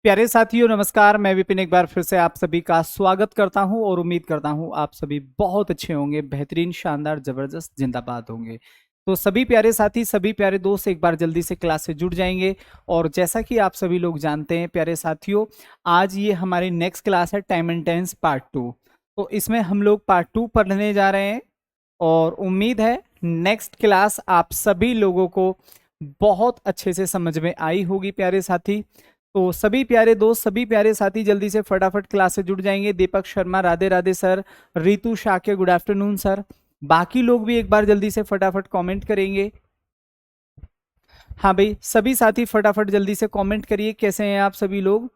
प्यारे साथियों नमस्कार। मैं विपिन एक बार फिर से आप सभी का स्वागत करता हूं और उम्मीद करता हूं आप सभी बहुत अच्छे होंगे, बेहतरीन, शानदार, जबरदस्त, जिंदाबाद होंगे। तो सभी प्यारे साथी, सभी प्यारे दोस्त एक बार जल्दी से क्लास से जुड़ जाएंगे। और जैसा कि आप सभी लोग जानते हैं प्यारे साथियों, आज ये हमारी नेक्स्ट क्लास है टाइम एंड टेंस पार्ट 2। तो इसमें हम लोग पार्ट 2 पढ़ने जा रहे हैं और उम्मीद है नेक्स्ट क्लास आप सभी लोगों को बहुत अच्छे से समझ में आई होगी प्यारे साथी। तो सभी प्यारे दोस्त, सभी प्यारे साथी जल्दी से फटाफट क्लास से जुड़ जाएंगे। Deepak Sharma Radhe Radhe sir, Ritu Shakya good afternoon sir. बाकी लोग भी एक बार जल्दी से फटाफट कमेंट करेंगे। हाँ भाई, सभी साथी फटाफट जल्दी से कमेंट करिए, कैसे हैं आप सभी लोग।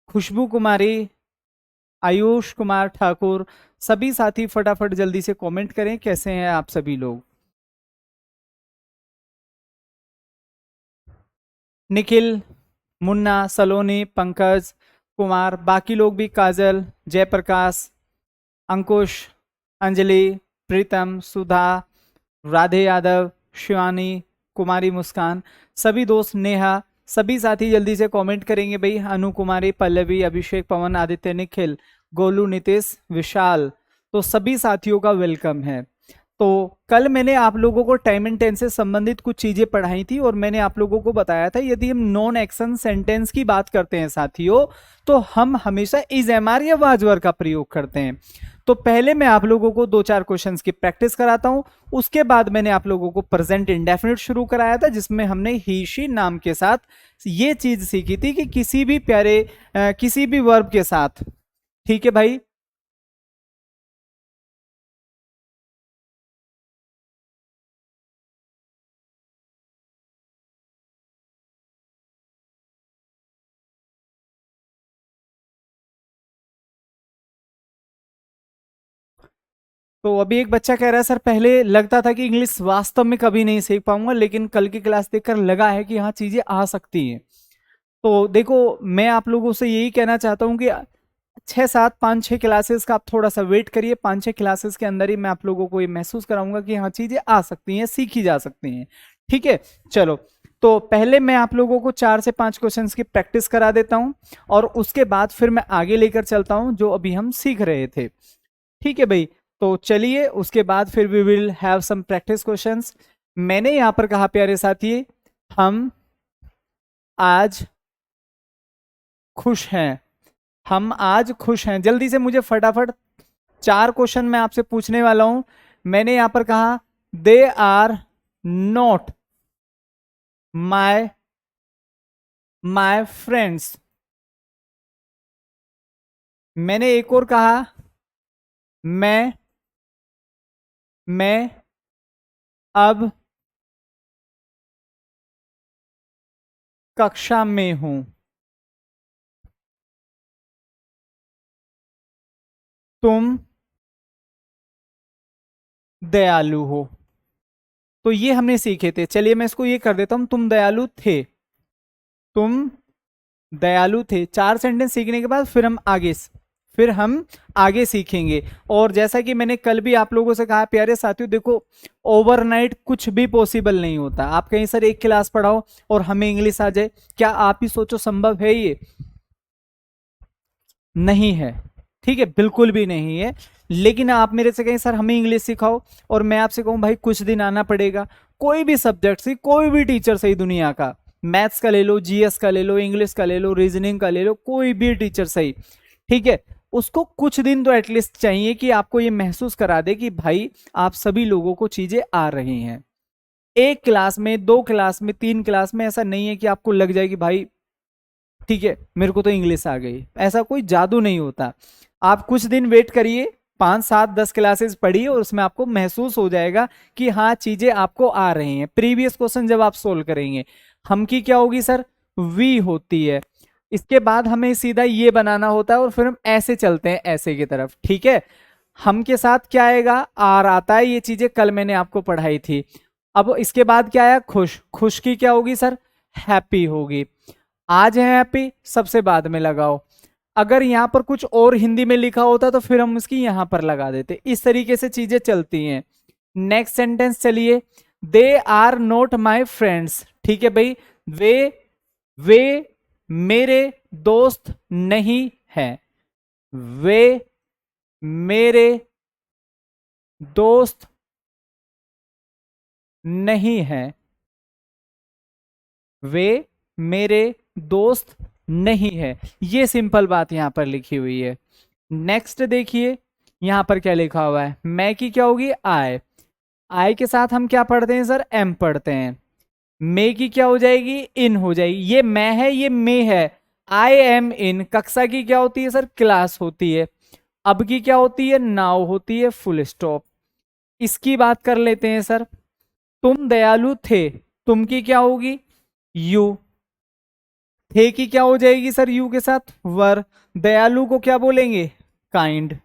खुशबू कुमारी, आयुष कुमार ठाकुर, सभी साथी फटाफट जल्दी से कमेंट करें, कैसे हैं आप सभी लोग। निखिल, मुन्ना, सलोनी, पंकज कुमार, बाकी लोग भी, काजल, जयप्रकाश, अंकुश, अंजलि, प्रीतम, सुधा, राधे यादव, शिवानी, कुमारी मुस्कान, सभी दोस्त, नेहा, सभी साथी जल्दी से कमेंट करेंगे भाई। अनु कुमारी, पल्लवी, अभिषेक, पवन, आदित्य, निखिल, गोलू, नितेश, विशाल, तो सभी साथियों का वेलकम है। तो कल मैंने आप लोगों को टाइम एंड टेंस से संबंधित कुछ चीजें पढ़ाई थी और मैंने आप लोगों को बताया था यदि हम नॉन एक्शन सेंटेंस की बात करते हैं साथियों, तो हम हमेशा इज एम आर या वाज वर का प्रयोग करते हैं। तो पहले मैं आप लोगों को दो चार क्वेश्चंस की प्रैक्टिस कराता हूं, उसके बाद मैंने आप लोगों को प्रेजेंट इंडेफिनिट शुरू कराया था जिसमें हमने ही शी नाम के साथ ये चीज सीखी थी कि किसी भी वर्ब के साथ, ठीक है भाई। तो अभी एक बच्चा कह रहा है सर पहले लगता था कि इंग्लिश वास्तव में कभी नहीं सीख पाऊंगा, लेकिन कल की क्लास देखकर लगा है कि हाँ चीजें आ सकती हैं। तो देखो, मैं आप लोगों से यही कहना चाहता हूँ कि 6 7 5 6 क्लासेस का आप थोड़ा सा वेट करिए। 5 6 क्लासेस के अंदर ही मैं आप लोगों को ये महसूस कराऊंगा कि हाँ चीजें आ सकती हैं, सीखी जा सकती हैं। ठीक है, चलो। तो पहले मैं आप लोगों को 4 से 5 क्वेश्चंस की प्रैक्टिस करा देता हूं और उसके बाद फिर मैं आगे लेकर चलता हूं जो अभी हम सीख रहे थे। ठीक है भाई, तो चलिए उसके बाद फिर we will have some practice questions. मैंने यहां पर कहा प्यारे साथी, हम आज खुश हैं। हम आज खुश हैं। जल्दी से मुझे फटाफट 4 क्वेश्चन मैं आपसे पूछने वाला हूं। मैंने यहां पर कहा they are not my my friends. मैंने एक और कहा मैं मैं अब कक्षा में हूं। तुम दयालु हो। तो ये हमने सीखे थे। चलिए मैं इसको ये कर देता हूं, तुम दयालु थे। तुम दयालु थे। 4 सेंटेंस सीखने के बाद फिर हम आगे सीखेंगे। और जैसा कि मैंने कल भी आप लोगों से कहा प्यारे साथियों, देखो ओवरनाइट कुछ भी पॉसिबल नहीं होता। आप कहीं सर एक क्लास पढ़ाओ और हमें इंग्लिश आ जाए, क्या आप ही सोचो संभव है ये? नहीं है। ठीक है, बिल्कुल भी नहीं है। लेकिन आप मेरे से कहें सर हमें इंग्लिश सिखाओ और मैं आपसे कहूं भाई कुछ दिन आना पड़ेगा, कोई भी सब्जेक्ट से, कोई भी टीचर सही दुनिया का, मैथ्स का ले लो, जीएस का ले लो, इंग्लिश का ले लो, रीजनिंग का ले लो, कोई भी टीचर सही, ठीक है, उसको कुछ दिन तो एटलीस्ट चाहिए कि आपको ये महसूस करा दे कि भाई आप सभी लोगों को चीजें आ रही हैं। एक क्लास में, 2 क्लास में, 3 क्लास में ऐसा नहीं है कि आपको लग जाए कि भाई ठीक है मेरे को तो इंग्लिश आ गई। ऐसा कोई जादू नहीं होता। आप कुछ दिन वेट करिए, 5 7 10 क्लासेस पढ़िए और उसमें आपको महसूस हो जाएगा कि हाँ चीजें आपको आ रही हैं। प्रीवियस क्वेश्चन जब आप सोल्व करेंगे, हम की क्या होगी सर? वी होती है। इसके बाद हमें सीधा ये बनाना होता है और फिर हम ऐसे चलते हैं ऐसे की तरफ। ठीक है, हम के साथ क्या आएगा? आर आता है। ये चीजें कल मैंने आपको पढ़ाई थी। अब इसके बाद क्या आया? खुश। खुश की क्या होगी सर? हैप्पी होगी। आज है हैप्पी, सबसे बाद में लगाओ। अगर यहां पर कुछ और हिंदी में लिखा होता तो फिर हम उसकी यहां पर लगा देते। इस तरीके से चीजें चलती हैं। नेक्स्ट सेंटेंस चलिए, they are not my friends. ठीक है भाई, वे वे मेरे दोस्त नहीं है, वे मेरे दोस्त नहीं है, वे मेरे दोस्त नहीं है। ये सिंपल बात यहां पर लिखी हुई है। नेक्स्ट देखिए यहां पर क्या लिखा हुआ है, मैं की क्या होगी आई, आई के साथ हम क्या पढ़ते हैं सर, एम पढ़ते हैं। मे की क्या हो जाएगी, इन हो जाएगी। ये मैं है, ये मे है। आई एम इन, कक्षा की क्या होती है सर, क्लास होती है। अब की क्या होती है, नाउ होती है, फुल स्टॉप। इसकी बात कर लेते हैं सर, तुम दयालु थे, तुम की क्या होगी, यू। थे की क्या हो जाएगी सर, यू के साथ वर। दयालु को क्या बोलेंगे, काइंड।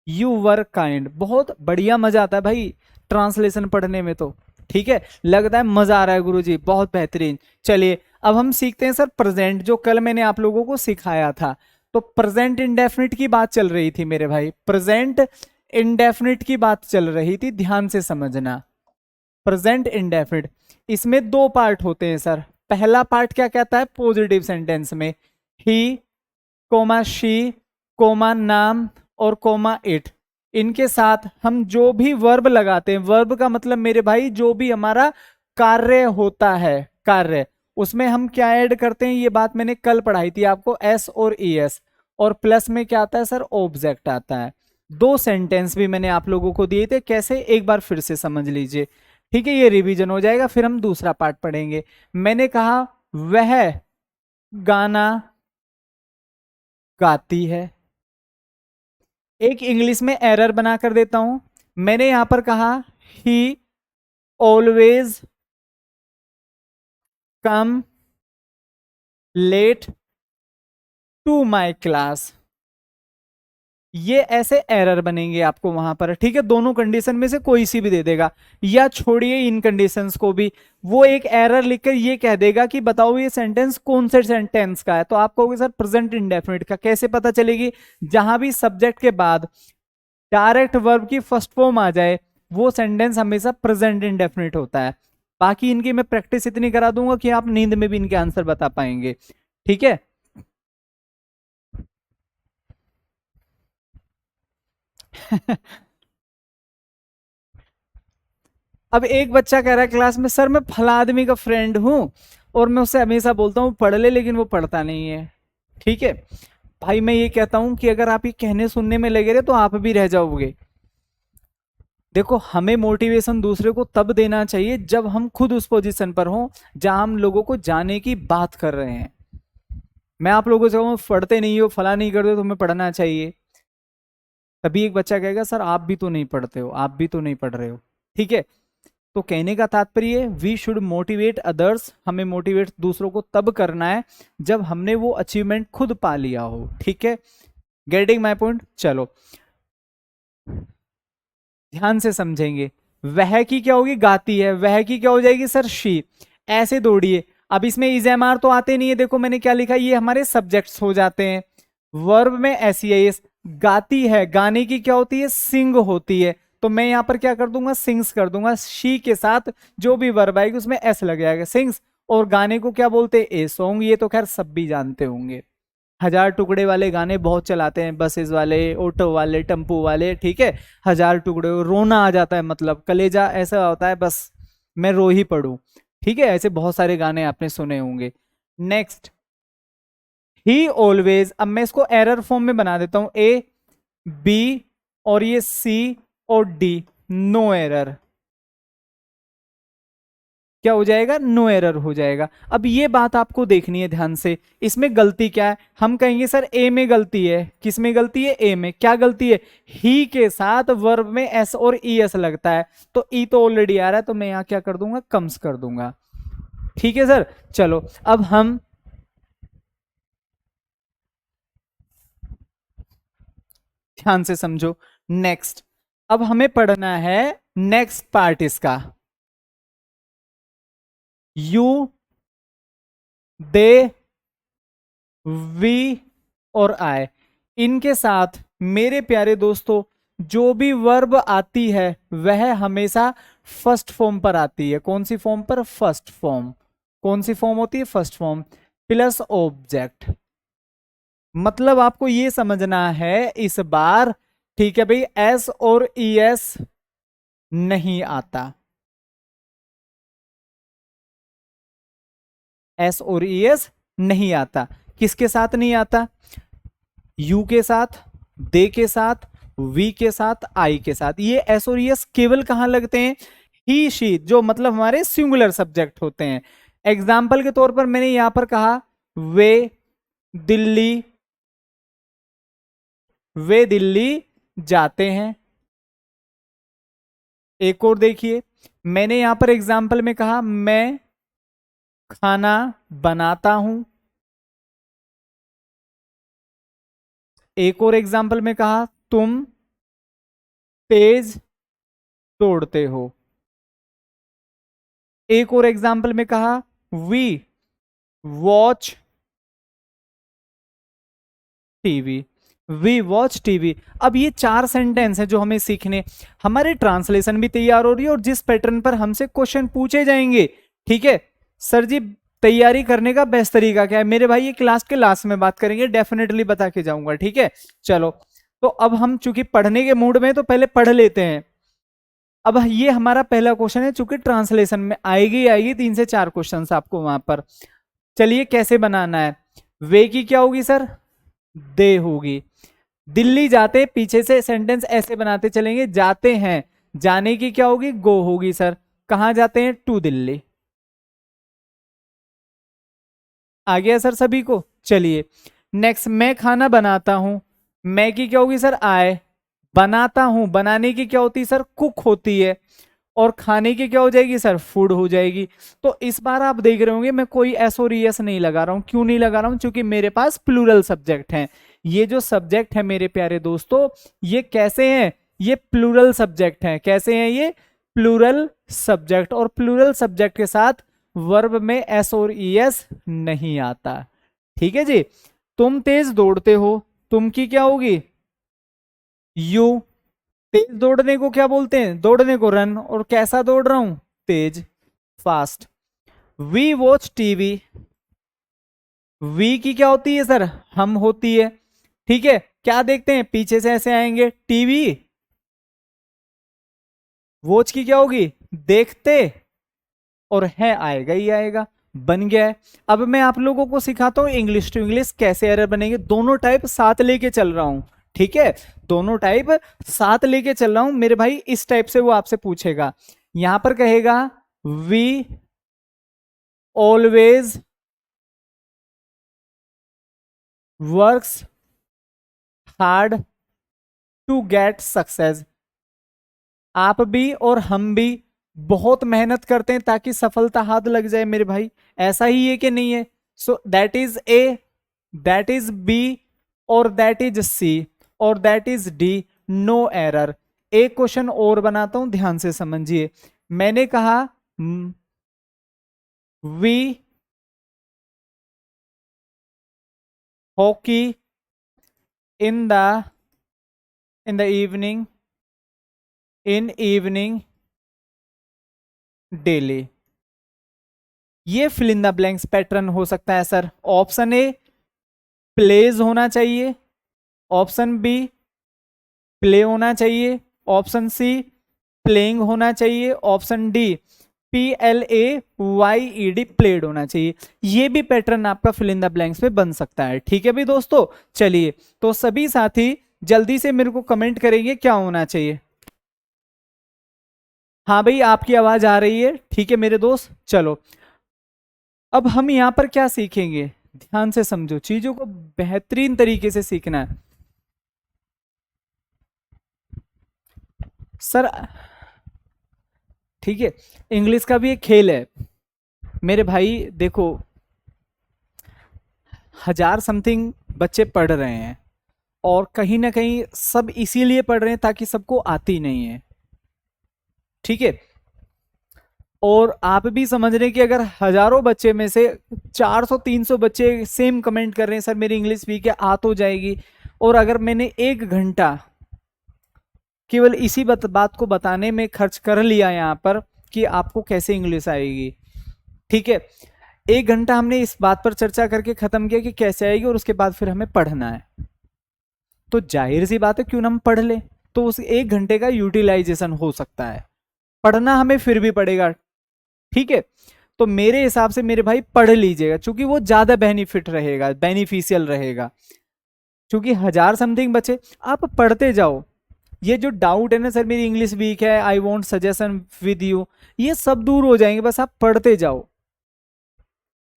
You were kind. बहुत बढ़िया, मजा आता है भाई ट्रांसलेशन पढ़ने में तो। ठीक है, लगता है मजा आ रहा है गुरुजी, बहुत बेहतरीन। चलिए अब हम सीखते हैं सर प्रेजेंट, जो कल मैंने आप लोगों को सिखाया था। तो प्रेजेंट इंडेफिनिट की बात चल रही थी मेरे भाई, प्रेजेंट इंडेफिनिट की बात चल रही थी, ध्यान से समझना। प्रेजेंट इंडेफिनिट, इसमें दो पार्ट होते हैं सर। पहला पार्ट क्या कहता है, पॉजिटिव सेंटेंस में ही, कोमा शी, कोमा नाम और कोमा इट, इनके साथ हम जो भी वर्ब लगाते हैं, वर्ब का मतलब मेरे भाई जो भी हमारा कार्य होता है, कार्य, उसमें हम क्या ऐड करते हैं, ये बात मैंने कल पढ़ाई थी आपको, एस और ई एस, और प्लस में क्या आता है सर, ऑब्जेक्ट आता है। दो सेंटेंस भी मैंने आप लोगों को दिए थे, कैसे, एक बार फिर से समझ लीजिए। ठीक है, ये रिवीजन हो जाएगा, फिर हम दूसरा पार्ट पढ़ेंगे। मैंने कहा वह गाना गाती है। एक इंग्लिश में एरर बना कर देता हूं, मैंने यहां पर कहा he always come late to my class. ये ऐसे एरर बनेंगे आपको वहां पर। ठीक है, दोनों कंडीशन में से कोई सी भी दे देगा, या छोड़िए इन कंडीशंस को भी, वो एक एरर लिखकर ये कह देगा कि बताओ ये सेंटेंस कौन से सेंटेंस का है। तो आप कहोगे सर प्रेजेंट इंडेफिनिट का, कैसे पता चलेगी, जहां भी सब्जेक्ट के बाद डायरेक्ट वर्ब की फर्स्ट फॉर्म आ जाए वो सेंटेंस हमेशा प्रेजेंट इंडेफिनिट होता है। बाकी इनकी मैं प्रैक्टिस इतनी करा दूंगा कि आप नींद में भी इनके आंसर बता पाएंगे। ठीक है अब एक बच्चा कह रहा है क्लास में, सर मैं फला आदमी का फ्रेंड हूं और मैं उससे हमेशा बोलता हूं पढ़ ले, लेकिन वो पढ़ता नहीं है। ठीक है भाई, मैं ये कहता हूं कि अगर आप ये कहने सुनने में लगे रहे तो आप भी रह जाओगे। देखो, हमें मोटिवेशन दूसरे को तब देना चाहिए जब हम खुद उस पोजीशन पर हों जहां हम लोगों को जाने की बात कर रहे हैं। मैं आप लोगों से कहूँ पढ़ते नहीं हो, फला नहीं करते हो, तुम्हें पढ़ना चाहिए, तभी एक बच्चा कहेगा सर आप भी तो नहीं पढ़ते हो, आप भी तो नहीं पढ़ रहे हो। ठीक है, तो कहने का तात्पर्य वी शुड मोटिवेट अदर्स, हमें मोटिवेट दूसरों को तब करना है जब हमने वो अचीवमेंट खुद पा लिया हो। ठीक है, गेटिंग माय पॉइंट। चलो ध्यान से समझेंगे, वह की क्या होगी, गाती है, वह की क्या हो जाएगी सर, शी। ऐसे दौड़िए, अब इसमें इज एम आर तो आते नहीं है, देखो मैंने क्या लिखा, ये हमारे सब्जेक्ट्स हो जाते हैं। वर्ब में एस ई एस, गाती है, गाने की क्या होती है, सिंग होती है, तो मैं यहां पर क्या कर दूंगा, सिंग्स कर दूंगा। शी के साथ जो भी वर्ब आएगी उसमें एस लग जाएगा, सिंग्स। और गाने को क्या बोलते हैं, ए सॉन्ग, ये तो खैर सब भी जानते होंगे। हजार टुकड़े वाले गाने बहुत चलाते हैं, बसेस वाले, ऑटो वाले, टेम्पो वाले। ठीक है, हजार टुकड़े, रोना आ जाता है, मतलब कलेजा ऐसा होता है बस मैं रो ही पड़ू। ठीक है, ऐसे बहुत सारे गाने आपने सुने होंगे। नेक्स्ट, ही ऑलवेज, अब मैं इसको एरर फॉर्म में बना देता हूं, ए बी और ये सी और डी, नो एरर, क्या हो जाएगा, नो एरर हो जाएगा। अब ये बात आपको देखनी है ध्यान से, इसमें गलती क्या है, हम कहेंगे सर ए में गलती है, किस में गलती है, ए में। क्या गलती है, ही के साथ वर्ब में एस और ई एस लगता है, तो ई तो ऑलरेडी आ रहा है, तो मैं यहां क्या कर दूंगा, कम्स कर दूंगा। ठीक है सर, चलो अब हम ध्यान से समझो। नेक्स्ट, अब हमें पढ़ना है नेक्स्ट पार्ट इसका, यू, दे, वी और आई, इनके साथ मेरे प्यारे दोस्तों जो भी वर्ब आती है वह हमेशा फर्स्ट फॉर्म पर आती है। कौन सी फॉर्म पर, फर्स्ट फॉर्म। कौन सी फॉर्म होती है, फर्स्ट फॉर्म। Plus object. मतलब आपको ये समझना है इस बार, ठीक है भाई, एस और ई एस नहीं आता, एस और ई एस नहीं आता। किसके साथ नहीं आता? यू के साथ, दे के साथ, वी के साथ, आई के साथ। ये एस और एस केवल कहां लगते हैं? ही शी, जो मतलब हमारे सिंगुलर सब्जेक्ट होते हैं। एग्जाम्पल के तौर पर मैंने यहां पर कहा वे दिल्ली, वे दिल्ली जाते हैं। एक और देखिए, मैंने यहां पर एग्जाम्पल में कहा मैं खाना बनाता हूं। एक और एग्जाम्पल में कहा तुम तेज दौड़ते हो। एक और एग्जाम्पल में कहा we watch TV, we watch TV. अब ये 4 सेंटेंस है जो हमें सीखने, हमारे ट्रांसलेशन भी तैयार हो रही है और जिस पैटर्न पर हमसे क्वेश्चन पूछे जाएंगे, ठीक है सर जी, तैयारी करने का बेस्ट तरीका क्या है मेरे भाई, ये क्लास के लास्ट में बात करेंगे, डेफिनेटली बता के जाऊंगा, ठीक है। चलो, तो अब हम चूंकि पढ़ने के मूड में, तो पहले पढ़ लेते हैं। अब ये हमारा पहला क्वेश्चन है, चूंकि ट्रांसलेशन में आएगी आएगी 3 से 4 क्वेश्चन आपको वहां पर। चलिए कैसे बनाना है। वे की क्या होगी सर? दे होगी। दिल्ली जाते, पीछे से सेंटेंस ऐसे बनाते चलेंगे, जाते हैं, जाने की क्या होगी? गो होगी सर। कहां जाते हैं? टू दिल्ली। आ गया सर सभी को? चलिए नेक्स्ट, मैं खाना बनाता हूं, मैं की क्या होगी सर? आए। बनाता हूं, बनाने की क्या होती है सर? कुक होती है। और खाने की क्या हो जाएगी सर? फूड हो जाएगी। तो इस बार आप देख रहे होंगे मैं कोई एस और एस नहीं लगा रहा हूं। क्यों नहीं लगा रहा हूं? क्योंकि मेरे पास प्लूरल सब्जेक्ट हैं। ये जो सब्जेक्ट है मेरे प्यारे दोस्तों, ये कैसे हैं? ये प्लूरल सब्जेक्ट हैं। कैसे हैं ये? Plural subject. और प्लूरल सब्जेक्ट के साथ वर्ब में एस और एस नहीं आता। ठीक है जी। तुम तेज दौड़ते हो, तुम की क्या होगी? यू। तेज दौड़ने को क्या बोलते हैं? दौड़ने को रन। और कैसा दौड़ रहा हूं? तेज, fast. We watch TV, we की क्या होती है सर? हम होती है। ठीक है, क्या देखते हैं? पीछे से ऐसे आएंगे, टीवी। वॉच की क्या होगी? देखते। और है आएगा ही आएगा, बन गया है। अब मैं आप लोगों को सिखाता हूं इंग्लिश टू इंग्लिश कैसे एरर बनेंगे। दोनों टाइप साथ लेके चल रहा हूं, ठीक है, दोनों टाइप साथ लेके चल रहा हूं मेरे भाई। इस टाइप से वो आपसे पूछेगा, यहां पर कहेगा we always works hard to get success. आप भी और हम भी बहुत मेहनत करते हैं ताकि सफलता हाथ लग जाए मेरे भाई। ऐसा ही है कि नहीं है? So that is A, that is B, और दैट इज सी, और that is D. No error. एक क्वेश्चन और बनाता हूं, ध्यान से समझिए। मैंने कहा we hockey in the, in the evening, in evening daily. ये fill in the blanks pattern हो सकता है सर। ऑप्शन ए प्लेज होना चाहिए, ऑप्शन बी प्ले होना चाहिए, ऑप्शन सी प्लेइंग होना चाहिए, ऑप्शन डी PLAYED प्लेड होना चाहिए। ये भी पैटर्न आपका फिल इन द ब्लैंक्स में बन सकता है। ठीक है भी दोस्तों। चलिए, तो सभी साथी जल्दी से मेरे को कमेंट करेंगे क्या होना चाहिए। हाँ भाई, आपकी आवाज आ रही है, ठीक है मेरे दोस्त। चलो, अब हम यहां पर क्या सीखेंगे, ध्यान से समझो, चीजों को बेहतरीन तरीके से सीखना है सर। ठीक है, इंग्लिश का भी एक खेल है मेरे भाई। देखो, 1000 समथिंग बच्चे पढ़ रहे हैं, और कहीं ना कहीं सब इसीलिए पढ़ रहे हैं ताकि सबको आती नहीं है, ठीक है। और आप भी समझ रहे हैं कि अगर हजारों बच्चे में से 400-300 बच्चे सेम कमेंट कर रहे हैं सर मेरी इंग्लिश वीक है, आ तो जाएगी। और अगर मैंने 1 घंटा केवल इसी बात को बताने में खर्च कर लिया यहाँ पर कि आपको कैसे इंग्लिश आएगी, ठीक है, 1 घंटा हमने इस बात पर चर्चा करके खत्म किया कि कैसे आएगी, और उसके बाद फिर हमें पढ़ना है। तो जाहिर सी बात है क्यों ना हम पढ़ लें, तो उस 1 घंटे का यूटिलाइजेशन हो सकता है। पढ़ना हमें फिर भी पड़ेगा, ठीक है। तो मेरे हिसाब से मेरे भाई पढ़ लीजिएगा, क्योंकि वो ज्यादा बेनिफिट रहेगा, बेनिफिशियल रहेगा। क्योंकि 1000 समथिंग बचे, आप पढ़ते जाओ। ये जो डाउट है ना सर मेरी इंग्लिश वीक है, I want suggestion with you, ये सब दूर हो जाएंगे, बस आप पढ़ते जाओ,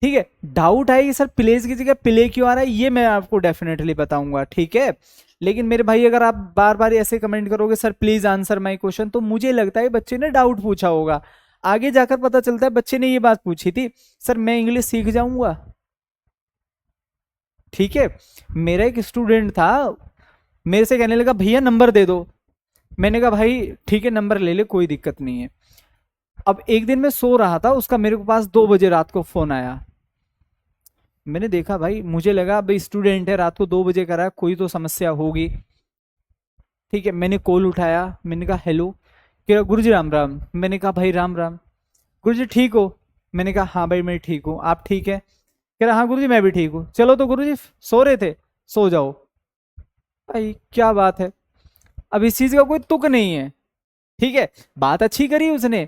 ठीक है। डाउट आएगी सर प्लेस की जगह प्ले क्यों आ रहा है, ये मैं आपको डेफिनेटली बताऊंगा, ठीक है। लेकिन मेरे भाई अगर आप बार बार ऐसे कमेंट करोगे sir please answer my question, तो मुझे लगता है बच्चे ने डाउट पूछा होगा। आगे जाकर पता चलता है बच्चे ने ये बात पूछी थी, सर मैं इंग्लिश सीख जाऊंगा, ठीक है। मेरा एक स्टूडेंट था, मेरे से कहने लगा भैया नंबर दे दो। मैंने कहा भाई ठीक है नंबर ले ले, कोई दिक्कत नहीं है। अब एक दिन मैं सो रहा था, उसका मेरे को पास 2 बजे रात को फोन आया। मैंने देखा भाई, मुझे लगा भाई स्टूडेंट है, रात को 2 बजे करा, कोई तो समस्या होगी, ठीक है। मैंने कॉल उठाया, मैंने कहा हेलो, कह रहा गुरुजी राम राम। मैंने कहा भाई राम राम। गुरुजी ठीक हो? मैंने कहा हाँ भाई मैं ठीक हूँ, आप ठीक है? कह रहा हाँ गुरुजी मैं भी ठीक हूँ। चलो तो गुरुजी सो रहे थे, सो जाओ। भाई क्या बात है, अब इस चीज का कोई तुक नहीं है, ठीक है। बात अच्छी करी उसने,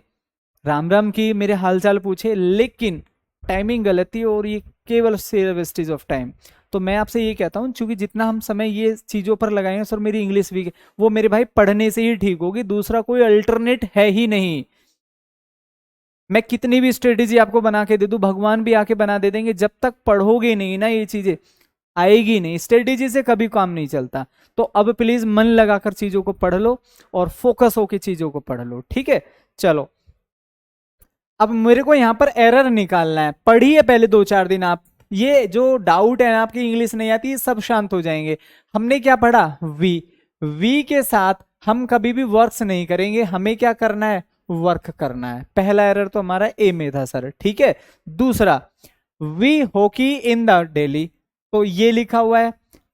राम राम की, मेरे हालचाल पूछे, लेकिन टाइमिंग गलत थी, और ये केवल वेस्टेज ऑफ टाइम। तो मैं आपसे ये कहता हूँ, क्योंकि जितना हम समय ये चीजों पर लगाएंगे सर, मेरी इंग्लिश वीक है, वो मेरे भाई पढ़ने से ही ठीक होगी, दूसरा कोई अल्टरनेट है ही नहीं। मैं कितनी भी स्ट्रेटेजी आपको बना के दे दूं, भगवान भी आके बना दे देंगे, जब तक पढ़ोगे नहीं ना ये चीजें आएगी नहीं, स्ट्रेटेजी से कभी काम नहीं चलता। तो अब प्लीज मन लगाकर चीजों को पढ़ लो, और फोकस होकर चीजों को पढ़ लो, ठीक है। चलो अब मेरे को यहां पर एरर निकालना है, पढ़िए पहले 2-4 दिन आप, ये जो डाउट है आपकी इंग्लिश नहीं आती, सब शांत हो जाएंगे। हमने क्या पढ़ा, वी, वी के साथ हम कभी भी वर्क्स नहीं करेंगे, हमें क्या करना है, वर्क करना है। पहला एरर तो हमारा ए में था सर, ठीक है। दूसरा, we hockey in the daily, तो ये लिखा हुआ है।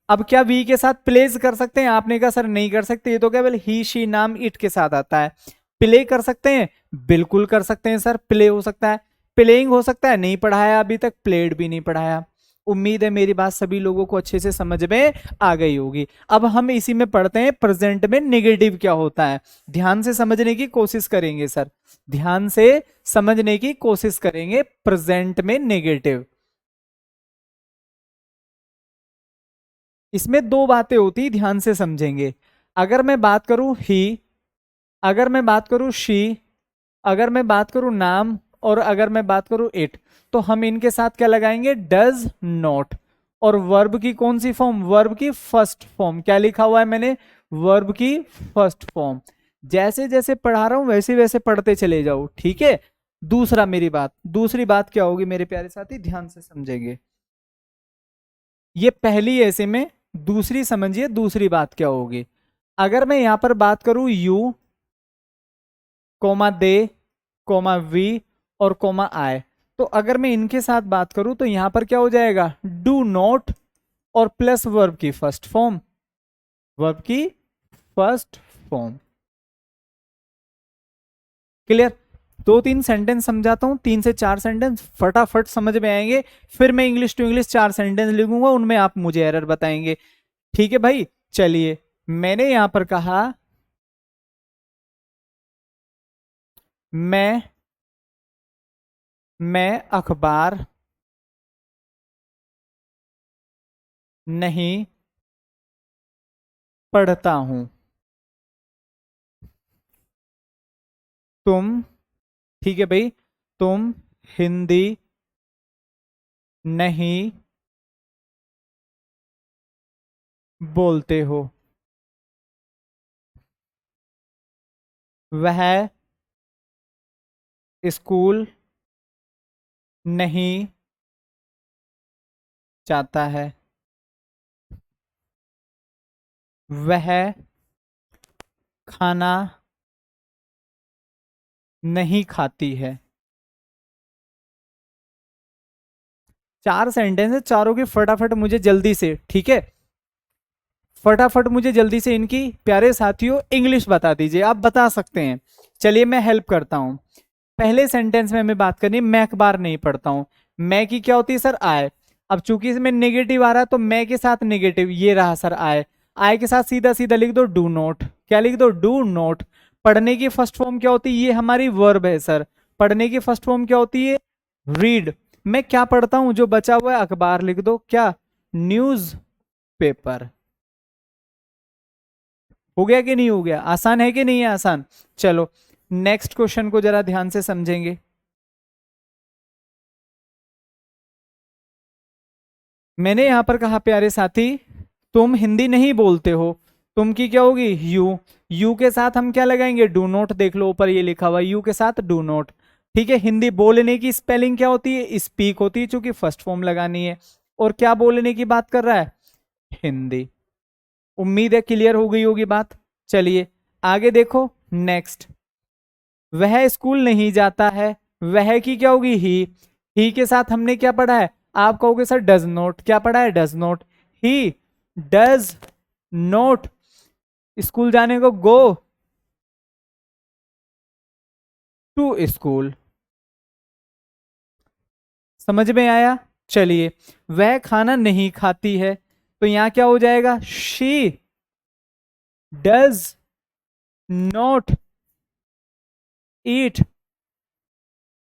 अब क्या वी के साथ प्लेस कर सकते हैं? आपने कहा सर नहीं कर सकते, ये तो केवल ही शी नाम इट के साथ आता है। प्ले कर सकते हैं? बिल्कुल कर सकते हैं सर, प्ले हो सकता है, प्लेइंग हो सकता है, नहीं पढ़ाया अभी तक, प्लेड भी नहीं पढ़ाया। उम्मीद है मेरी बात सभी लोगों को अच्छे से समझ में आ गई होगी। अब हम इसी में पढ़ते हैं प्रेजेंट में नेगेटिव क्या होता है, ध्यान से समझने की कोशिश करेंगे सर, ध्यान से समझने की कोशिश करेंगे प्रेजेंट में नेगेटिव। इसमें 2 बातें होती, ध्यान से समझेंगे। अगर मैं बात करूं ही, अगर मैं बात करूं शी, अगर मैं बात करूं नाम, और अगर मैं बात करूं इट, तो हम इनके साथ क्या लगाएंगे, डज नॉट। और वर्ब की कौन सी फॉर्म, वर्ब की फर्स्ट फॉर्म। क्या लिखा हुआ है मैंने, वर्ब की फर्स्ट फॉर्म। जैसे जैसे पढ़ा रहा हूं वैसे वैसे पढ़ते चले जाओ, ठीक है। दूसरा मेरी बात, दूसरी बात क्या होगी मेरे प्यारे साथी, ध्यान से समझेंगे। ये पहली ऐसे में, दूसरी समझिए दूसरी बात क्या होगी। अगर मैं यहां पर बात करूं you, comma they, comma we, और कोमा आई, तो अगर मैं इनके साथ बात करूं तो यहां पर क्या हो जाएगा, डू नॉट, और प्लस वर्ब की फर्स्ट फॉर्म, वर्ब की फर्स्ट फॉर्म। क्लियर? 2-3 सेंटेंस समझाता हूं, 3 से 4 सेंटेंस फटाफट समझ में आएंगे, फिर मैं इंग्लिश टू इंग्लिश 4 सेंटेंस लिखूंगा, उनमें आप मुझे एरर बताएंगे, ठीक है भाई। चलिए, मैंने यहां पर कहा मैं अखबार नहीं पढ़ता हूं। तुम, ठीक है भाई, तुम हिंदी नहीं बोलते हो। वह स्कूल नहीं जाता है। वह खाना नहीं खाती है। 4 सेंटेंस है, चारों के फटाफट मुझे जल्दी से, ठीक है, फटाफट मुझे जल्दी से इनकी प्यारे साथियों इंग्लिश बता दीजिए, आप बता सकते हैं। चलिए मैं हेल्प करता हूं। पहले सेंटेंस में हमें बात करनी, मैं अखबार नहीं पढ़ता हूं। मैं की क्या होती है सर आई। अब चूंकि इसमें नेगेटिव आ रहा है तो मैं के साथ नेगेटिव, ये रहा सर आई। आई के साथ सीधा सीधा लिख दो डू नॉट, क्या लिख दो डू नॉट। पढ़ने की फर्स्ट फॉर्म क्या होती है, ये हमारी वर्ब है सर। पढ़ने की फर्स्ट फॉर्म क्या होती है, रीड। मैं क्या पढ़ता हूं, जो बचा हुआ है अखबार लिख दो, क्या न्यूज पेपर। हो गया कि नहीं हो गया, आसान है कि नहीं है आसान। चलो नेक्स्ट क्वेश्चन को जरा ध्यान से समझेंगे। मैंने यहां पर कहा प्यारे साथी, तुम हिंदी नहीं बोलते हो, तुम की क्या होगी यू। यू के साथ हम क्या लगाएंगे, डू नॉट। देख लो ऊपर ये लिखा हुआ यू के साथ डू नॉट। ठीक है, हिंदी बोलने की स्पेलिंग क्या होती है, स्पीक होती है, चूंकि फर्स्ट फॉर्म लगानी है। और क्या बोलने की बात कर रहा है, हिंदी। उम्मीद है क्लियर हो गई होगी बात। चलिए आगे देखो नेक्स्ट। वह स्कूल नहीं जाता है, वह की क्या होगी ही के साथ हमने क्या पढ़ा है, आप कहोगे सर डज नॉट, क्या पढ़ा है does not. He does not school जाने को गो टू स्कूल। समझ में आया। चलिए वह खाना नहीं खाती है, तो यहां क्या हो जाएगा, she does not eat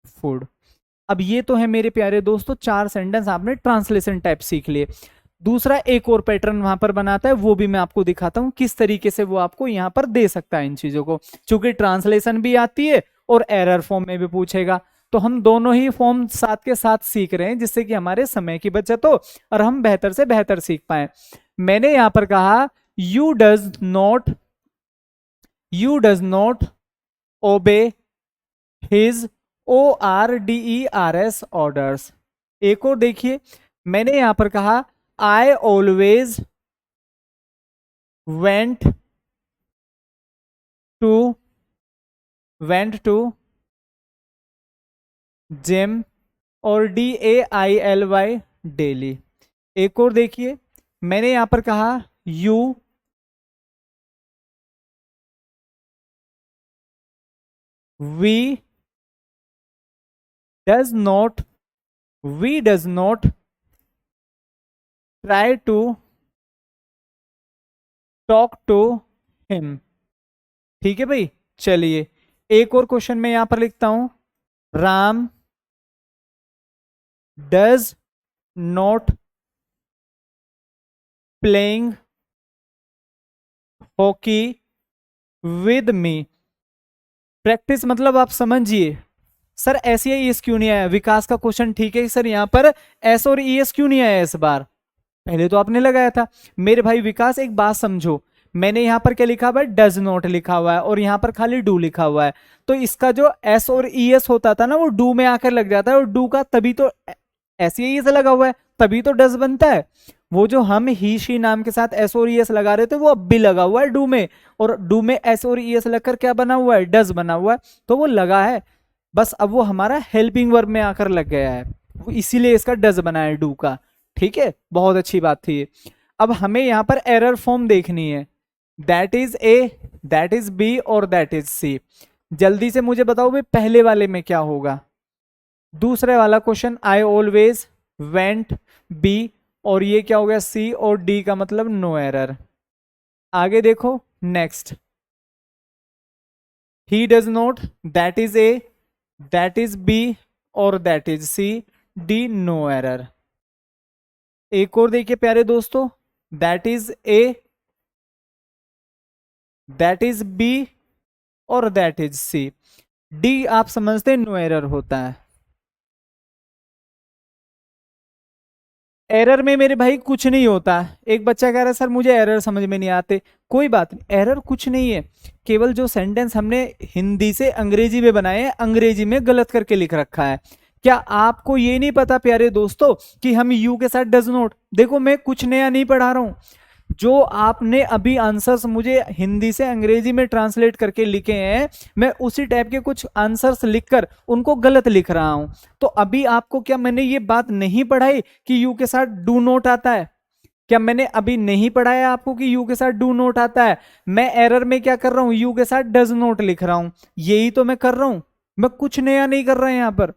food. अब ये तो है मेरे प्यारे दोस्तों, चार सेंटेंस आपने ट्रांसलेशन टाइप सीख लिए। दूसरा एक और पैटर्न वहां पर बनाता है, वो भी मैं आपको दिखाता हूं किस तरीके से वो आपको यहां पर दे सकता है इन चीजों को। चूंकि ट्रांसलेशन भी आती है और एरर फॉर्म में भी पूछेगा, तो हम दोनों ही फॉर्म साथ के साथ सीख रहे हैं, जिससे कि हमारे समय की बचत हो और हम बेहतर से बेहतर सीख पाए। मैंने यहां पर कहा you does not obey his ORDERS orders. एक और देखिए, मैंने यहां पर कहा I always went to went to gym, और DAILY डेली। एक और देखिए, मैंने यहां पर कहा you we does not try to talk to him. ठीक है भाई। चलिए एक और क्वेश्चन मैं यहां पर लिखता हूं, Ram does not playing hockey with me. Practice मतलब आप समझिए सर, एस या ईएस क्यों नहीं आया, विकास का क्वेश्चन ठीक है सर, यहाँ पर एस और ईएस क्यों नहीं आया इस बार, पहले तो आपने लगाया था। मेरे भाई विकास एक बात समझो, मैंने यहां पर क्या लिखा हुआ है, डज नॉट लिखा हुआ है, और यहां पर खाली डू लिखा हुआ है। तो इसका जो एस और ईएस होता था ना, वो डू में आकर लग जाता है, और डू का तभी तो एस या ईएस लगा हुआ है, तभी तो डज बनता है। वो जो हम ही शी नाम के साथ एस और ईएस लगा रहे थे, वो अब भी लगा हुआ है डू में, और डू में एस और ईएस लगकर क्या बना हुआ है, डज बना हुआ है। तो वो लगा है, बस अब वो हमारा हेल्पिंग वर्ब में आकर लग गया है, इसीलिए इसका डज बना है डू का। ठीक है, बहुत अच्छी बात थी। अब हमें यहां पर एरर फॉर्म देखनी है, that is A, that is B और दैट इज सी। जल्दी से मुझे बताओ भाई पहले वाले में क्या होगा, दूसरे वाला question I always went b, और ये क्या हो गया सी, और डी का मतलब नो एरर। आगे देखो next, he does not, that is A, that is B और that is C, D no error. एक और देखिए प्यारे दोस्तों, that is A, that is B और दैट इज सी, डी आप समझते नो एरर होता है। एरर में मेरे भाई कुछ नहीं होता। एक बच्चा कह रहा है सर मुझे एरर समझ में नहीं आते, कोई बात नहीं, एरर कुछ नहीं है, केवल जो सेंटेंस हमने हिंदी से अंग्रेजी में बनाए हैं, अंग्रेजी में गलत करके लिख रखा है। क्या आपको ये नहीं पता प्यारे दोस्तों कि हम यू के साथ डज नॉट, देखो मैं कुछ नया नहीं पढ़ा रहा हूं, जो आपने अभी आंसर्स मुझे हिंदी से अंग्रेजी में ट्रांसलेट करके लिखे हैं, मैं उसी टाइप के कुछ आंसर्स लिखकर उनको गलत लिख रहा हूं। तो अभी आपको क्या मैंने ये बात नहीं पढ़ाई कि यू के साथ डू नोट आता है, क्या मैंने अभी नहीं पढ़ाया आपको कि यू के साथ डू नोट आता है। मैं एरर में क्या कर रहा हूं, यू के साथ डज नोट लिख रहा हूं, यही तो मैं कर रहा हूं, मैं कुछ नया नहीं कर रहा यहां पर।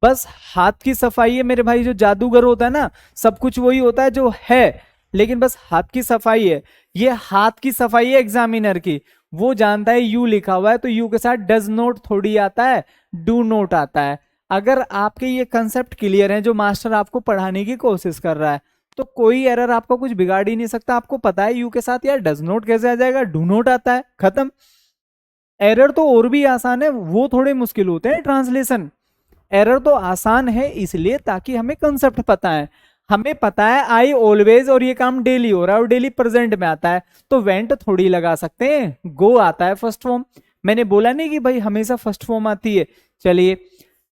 बस हाथ की सफाई है मेरे भाई, जो जादूगर होता है ना, सब कुछ वही होता है जो है, लेकिन बस हाथ की सफाई है। ये हाथ की सफाई है एग्जामिनर की, वो जानता है यू लिखा हुआ है तो यू के साथ डज नोट थोड़ी आता है, डू नोट आता है। अगर आपके ये कंसेप्ट क्लियर है, जो मास्टर आपको पढ़ाने की कोशिश कर रहा है, तो कोई एरर आपका कुछ बिगाड़ ही नहीं सकता। आपको पता है यू के साथ यार डज नोट कैसे आ जाएगा, डू नोट आता है, खत्म। एरर तो और भी आसान है, वो थोड़े मुश्किल होते हैं ट्रांसलेशन। एरर तो आसान है इसलिए ताकि हमें कंसेप्ट पता है। हमें पता है आई ऑलवेज, और ये काम डेली हो रहा है और डेली प्रेजेंट में आता है, तो वेंट थोड़ी लगा सकते हैं, गो आता है फर्स्ट फॉर्म। मैंने बोला नहीं कि भाई हमेशा फर्स्ट फॉर्म आती है। चलिए,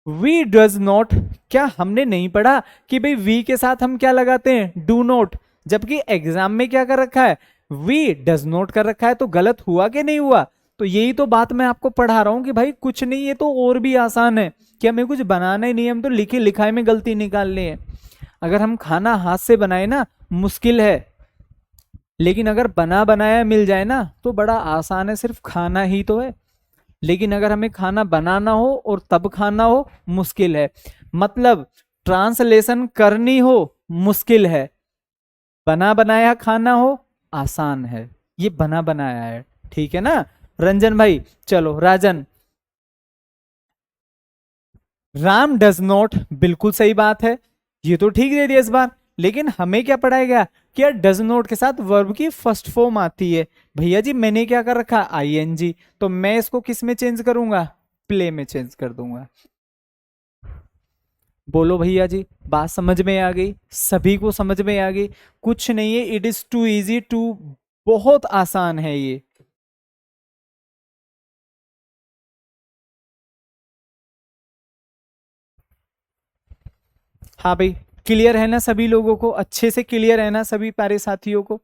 वी डज नॉट, क्या हमने नहीं पढ़ा कि भाई वी के साथ हम क्या लगाते हैं, डू नॉट, जबकि एग्जाम में क्या कर रखा है, वी डज नॉट कर रखा है, तो गलत हुआ कि नहीं हुआ। तो यही तो बात मैं आपको पढ़ा रहा हूं कि भाई कुछ नहीं, ये तो और भी आसान है कि हमें कुछ बनाना ही नहीं है, हम तो लिखे लिखाई में गलती निकालनी है। अगर हम खाना हाथ से बनाए ना, मुश्किल है, लेकिन अगर बना बनाया मिल जाए ना तो बड़ा आसान है, सिर्फ खाना ही तो है। लेकिन अगर हमें खाना बनाना हो और तब खाना हो, मुश्किल है। मतलब ट्रांसलेशन करनी हो, मुश्किल है। बना बनाया खाना हो, आसान है। ये बना बनाया है, ठीक है ना रंजन भाई। चलो राजन, राम डज नॉट, बिल्कुल सही बात है, ये तो ठीक दे दिया इस बार। लेकिन हमें क्या पढ़ाया गया कि यार डज नॉट के साथ वर्ब की फर्स्ट फॉर्म आती है। भैया जी मैंने क्या कर रखा, आईएनजी, तो मैं इसको किस में चेंज करूंगा, प्ले में चेंज कर दूंगा। बोलो भैया जी, बात समझ में आ गई, सभी को समझ में आ गई। कुछ नहीं है, it is too easy too, बहुत आसान है ये। हाँ भाई, क्लियर है ना सभी लोगों को, अच्छे से क्लियर है ना सभी प्यारे साथियों को।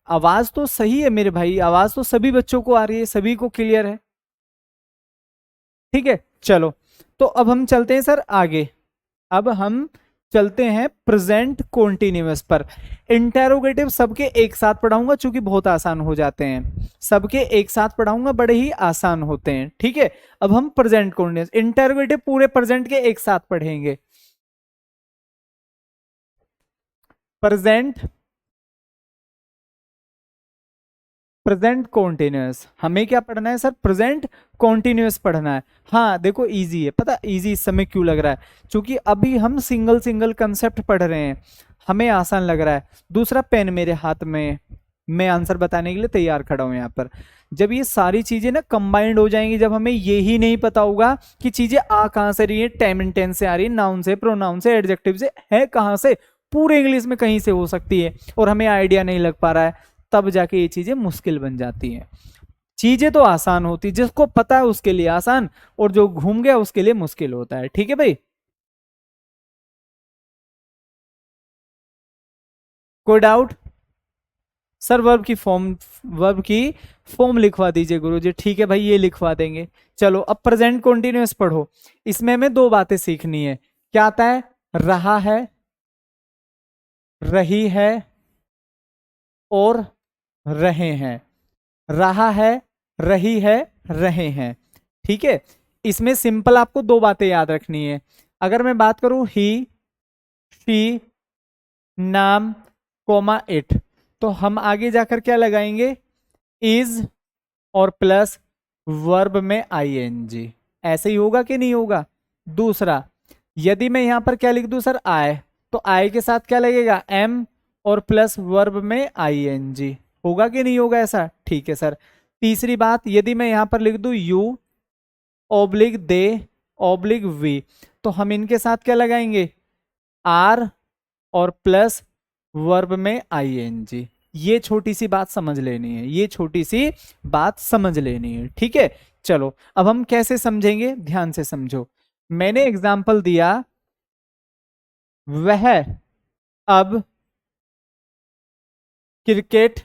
आवाज तो सही है मेरे भाई, आवाज तो सभी बच्चों को आ रही है, सभी को क्लियर है। ठीक है, चलो, तो अब हम चलते हैं सर आगे। अब हम चलते हैं प्रेजेंट कॉन्टिन्यूअस पर। इंटेरोगेटिव सबके एक साथ पढ़ाऊंगा चूंकि बहुत आसान हो जाते हैं, सबके एक साथ पढ़ाऊंगा, बड़े ही आसान होते हैं, ठीक है। अब हम प्रेजेंट कॉन्टिन्यूअस, इंटेरोगेटिव पूरे प्रेजेंट के एक साथ पढ़ेंगे। प्रेजेंट, प्रेजेंट कॉन्टिन्यूअस, हमें क्या पढ़ना है सर, प्रेजेंट कॉन्टिन्यूअस पढ़ना है। हाँ देखो, इजी है, पता इजी इस समय क्यों लग रहा है, क्योंकि अभी हम सिंगल सिंगल कंसेप्ट पढ़ रहे हैं, हमें आसान लग रहा है। दूसरा, पेन मेरे हाथ में, मैं आंसर बताने के लिए तैयार खड़ा हूं यहाँ पर। जब ये सारी चीजें ना कंबाइंड हो जाएंगी, जब हमें ये ही नहीं पता होगा कि चीजें आ कहां से रही है, टाइम एंड टेंस से आ रही है, नाउन से, प्रोनाउन से, एडजेक्टिव से, है कहां से, पूरे इंग्लिश में कहीं से हो सकती है, और हमें आइडिया नहीं लग पा रहा है, तब जाके ये चीजें मुश्किल बन जाती हैं। चीजें तो आसान होती, जिसको पता है उसके लिए आसान, और जो घूम गया उसके लिए मुश्किल होता है, ठीक है भाई। कोई डाउट। सर वर्ब की फॉर्म लिखवा दीजिए गुरुजी। ठीक है भाई, ये लिखवा देंगे। चलो अब प्रेजेंट कॉन्टिन्यूअस पढ़ो। इसमें हमें दो बातें सीखनी है। क्या आता है, रहा है, रही है, और रहे हैं। रहा है, रही है, रहे हैं, ठीक है। इसमें सिंपल आपको दो बातें याद रखनी है। अगर मैं बात करूं ही, शी, नाम, कोमा, इट, तो हम आगे जाकर क्या लगाएंगे, इज, और प्लस वर्ब में आईएनजी। ऐसे ही होगा कि नहीं होगा। दूसरा, यदि मैं यहां पर क्या लिख दूं सर, आई, तो आई के साथ क्या लगेगा, एम, और प्लस वर्ब में आईएनजी। होगा कि नहीं होगा ऐसा, ठीक है सर। तीसरी बात, यदि मैं यहां पर लिख दूं you, oblique they, oblique we, तो हम इनके साथ क्या लगाएंगे, आर, और प्लस वर्ब में आईएनजी। ये छोटी सी बात समझ लेनी है, ये छोटी सी बात समझ लेनी है, ठीक है। चलो अब हम कैसे समझेंगे, ध्यान से समझो। मैंने एग्जाम्पल दिया, वह अब क्रिकेट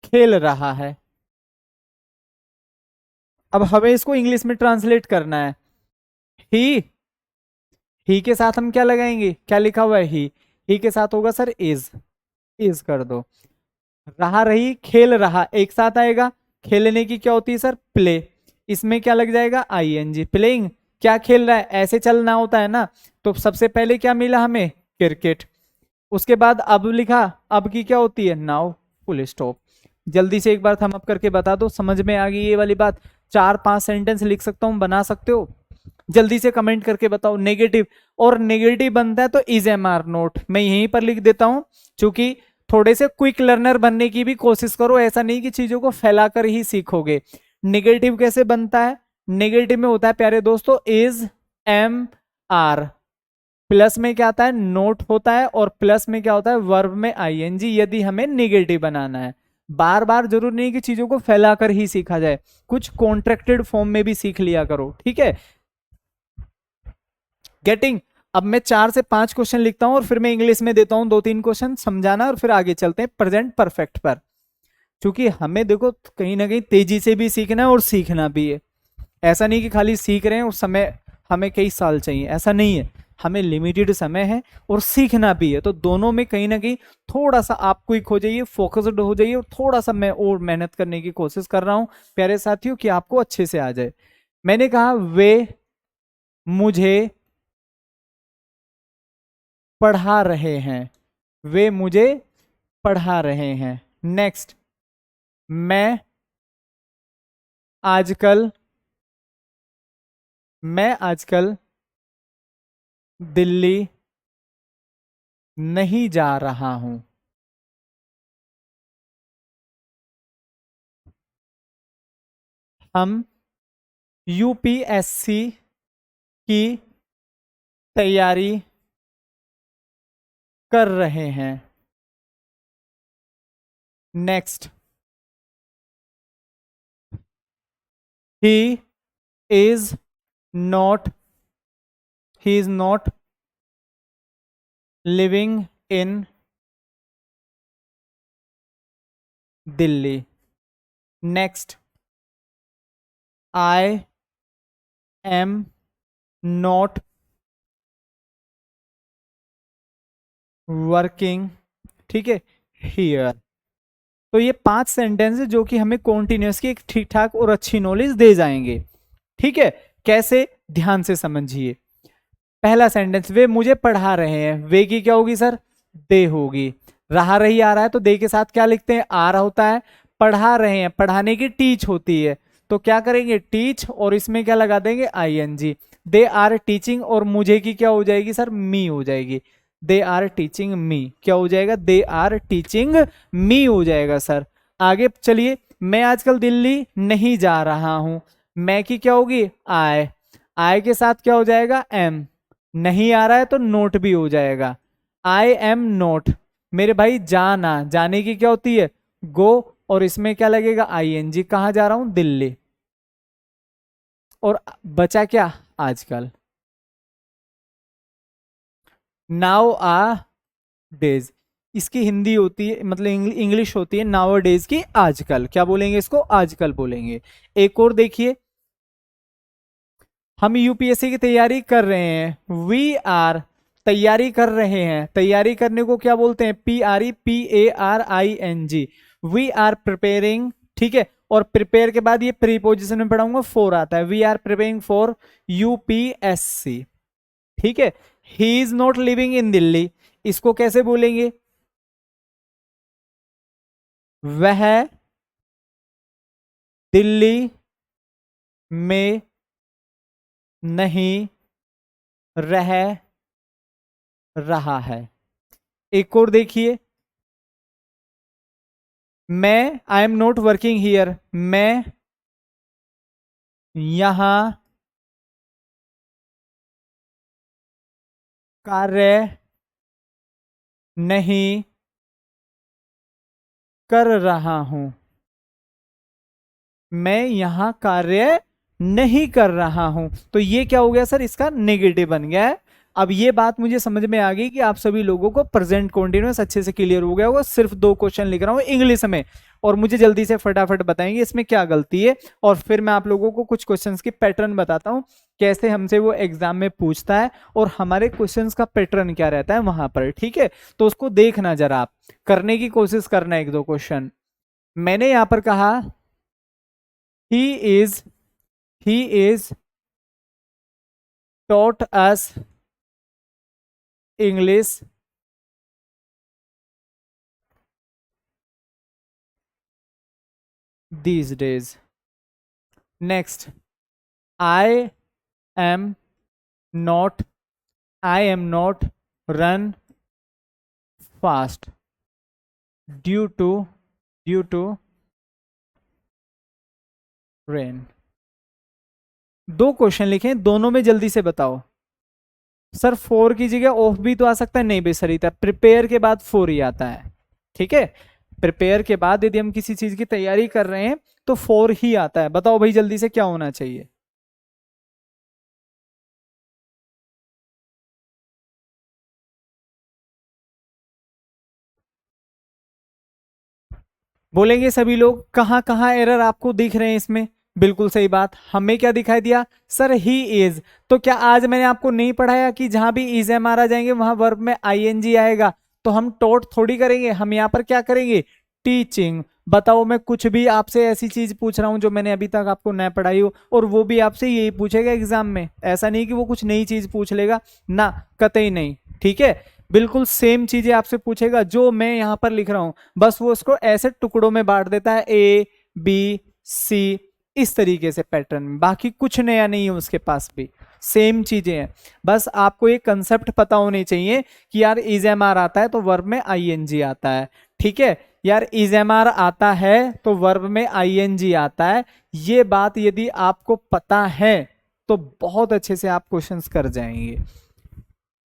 खेल रहा है। अब हमें इसको इंग्लिश में ट्रांसलेट करना है। ही, ही के साथ हम क्या लगाएंगे, क्या लिखा हुआ है, ही, ही के साथ होगा सर इज कर दो। रहा रही खेल रहा एक साथ आएगा, खेलने की क्या होती है सर प्ले, इसमें क्या लग जाएगा आईएनजी, प्लेइंग क्या खेल रहा है, ऐसे चलना होता है ना। तो सबसे पहले क्या मिला हमें क्रिकेट, उसके बाद अब लिखा, अब की क्या होती है नाउ, फुल स्टॉप। जल्दी से एक बार थम अप करके बता दो, समझ में आ गई ये वाली बात। 4-5 सेंटेंस लिख सकता हूं, बना सकते हो, जल्दी से कमेंट करके बताओ। नेगेटिव, और नेगेटिव बनता है तो इज एम आर नोट, मैं यहीं पर लिख देता हूं, क्योंकि थोड़े से क्विक लर्नर बनने की भी कोशिश करो, ऐसा नहीं कि चीजों को फैलाकर ही सीखोगे। नेगेटिव कैसे बनता है, नेगेटिव में होता है प्यारे दोस्तों इज एम आर, प्लस में क्या आता है नोट होता है, और प्लस में क्या होता है वर्ब में आईएनजी, यदि हमें नेगेटिव बनाना है। बार बार जरूर नहीं कि चीजों को फैलाकर ही सीखा जाए, कुछ कॉन्ट्रैक्टेड फॉर्म में भी सीख लिया करो, ठीक है। गेटिंग। अब मैं 4 से 5 क्वेश्चन लिखता हूं और फिर मैं इंग्लिश में देता हूं 2-3 क्वेश्चन समझाना, और फिर आगे चलते हैं प्रेजेंट परफेक्ट पर, क्योंकि हमें देखो कहीं ना कहीं तेजी से भी सीखना है और सीखना भी है। ऐसा नहीं कि खाली सीख रहे हैं और समय हमें कई साल चाहिए, ऐसा नहीं है, हमें लिमिटेड समय है और सीखना भी है, तो दोनों में कहीं ना कहीं थोड़ा सा आप क्विक हो जाइए, फोकस्ड हो जाइए, और थोड़ा सा मैं और मेहनत करने की कोशिश कर रहा हूं प्यारे साथियों कि आपको अच्छे से आ जाए। मैंने कहा वे मुझे पढ़ा रहे हैं, वे मुझे पढ़ा रहे हैं। नेक्स्ट, मैं आजकल, मैं आजकल दिल्ली नहीं जा रहा हूं। हम यूपीएससी की तैयारी कर रहे हैं। Next, he is not, he is not living in Delhi. Next, I am not working, ठीक है, हियर। तो ये 5 सेंटेंस है जो कि हमें कॉन्टिन्यूस की एक ठीक ठाक और अच्छी नॉलेज दे जाएंगे, ठीक है। कैसे, ध्यान से समझिए। पहला सेंटेंस, वे मुझे पढ़ा रहे हैं, वे की क्या होगी सर दे होगी, रहा रही आ रहा है तो दे के साथ क्या लिखते हैं आ रहा होता है, पढ़ा रहे हैं पढ़ाने की टीच होती है, तो क्या करेंगे टीच, और इसमें क्या लगा देंगे आईएनजी, दे आर टीचिंग, और मुझे की क्या हो जाएगी सर मी हो जाएगी, दे आर टीचिंग मी, क्या हो जाएगा दे आर टीचिंग मी हो जाएगा सर। आगे चलिए, मैं आजकल दिल्ली नहीं जा रहा हूं, मैं की क्या होगी आई के साथ क्या हो जाएगा एम, नहीं आ रहा है तो नोट भी हो जाएगा, आई एम नोट, मेरे भाई जाना, जाने की क्या होती है गो, और इसमें क्या लगेगा आईएनजी, कहां जा रहा हूं दिल्ली, और बचा क्या आजकल, नाउ आ डेज, इसकी हिंदी होती है मतलब इंग्लिश होती है नाउ डेज की आजकल, क्या बोलेंगे इसको आजकल बोलेंगे। एक और देखिए, हम यूपीएससी की तैयारी कर रहे हैं, वी आर तैयारी कर रहे हैं, तैयारी करने को क्या बोलते हैं PREPARING, वी आर प्रिपेयरिंग, ठीक है, और प्रिपेयर के बाद ये प्रीपोजिशन में पढ़ाऊंगा फॉर आता है, we are preparing for UPSC, ठीक है। He is not living in Delhi, इसको कैसे बोलेंगे, वह दिल्ली में नहीं रह रहा है। एक और देखिए, मैं I am not working here, मैं यहां कार्य नहीं कर रहा हूं, मैं यहां कार्य नहीं कर रहा हूं, तो ये क्या हो गया सर इसका नेगेटिव बन गया है, अब ये बात मुझे समझ में आ गई कि आप सभी लोगों को प्रेजेंट कॉन्टिन्यूअस अच्छे से क्लियर हो गया होगा। सिर्फ 2 क्वेश्चन लिख रहा हूँ इंग्लिश में, और मुझे जल्दी से फटाफट बताएंगे इसमें क्या गलती है, और फिर मैं आप लोगों को कुछ क्वेश्चंस की पैटर्न बताता हूँ, कैसे हमसे वो एग्जाम में पूछता है और हमारे क्वेश्चंस का पैटर्न क्या रहता है वहां पर। ठीक है, तो उसको देखना जरा, आप करने की कोशिश करना 1-2 क्वेश्चन। मैंने यहां पर कहा he is he is taught us English these days. Next, I am not run fast due to rain. 2 question लिखे, दोनों में जल्दी से बताओ। सर 4 की जगह ऑफ भी तो आ सकता है, नहीं बेसरिता, प्रिपेयर के बाद 4 ही आता है। ठीक है, प्रिपेयर के बाद यदि हम किसी चीज की तैयारी कर रहे हैं तो 4 ही आता है। बताओ भाई जल्दी से क्या होना चाहिए। बोलेंगे सभी लोग, कहां कहां एरर आपको दिख रहे हैं इसमें। बिल्कुल सही बात, हमें क्या दिखाई दिया सर, ही इज। तो क्या आज मैंने आपको नहीं पढ़ाया कि जहां भी इज एम आर आ जाएंगे वहां वर्ब में आईएनजी आएगा। तो हम टॉट थोड़ी करेंगे, हम यहाँ पर क्या करेंगे, टीचिंग। बताओ, मैं कुछ भी आपसे ऐसी चीज पूछ रहा हूं जो मैंने अभी तक आपको न पढ़ाई हो, और वो भी आपसे यही पूछेगा एग्जाम में। ऐसा नहीं कि वो कुछ नई चीज पूछ लेगा ना, कतई नहीं। ठीक है, बिल्कुल सेम चीजें आपसे पूछेगा जो मैं यहां पर लिख रहा हूं, बस वो उसको ऐसे टुकड़ों में बांट देता है, ए बी सी, इस तरीके से पैटर्न में। बाकी कुछ नया नहीं है उसके पास भी, सेम चीजें हैं। बस आपको ये कंसेप्ट पता होने चाहिए कि यार इज एम आर आता है तो वर्ब में आईएनजी आता है। ठीक है यार, इज एम आर आता है तो वर्ब में आईएनजी आता है। ये बात यदि आपको पता है तो बहुत अच्छे से आप क्वेश्चंस कर जाएंगे।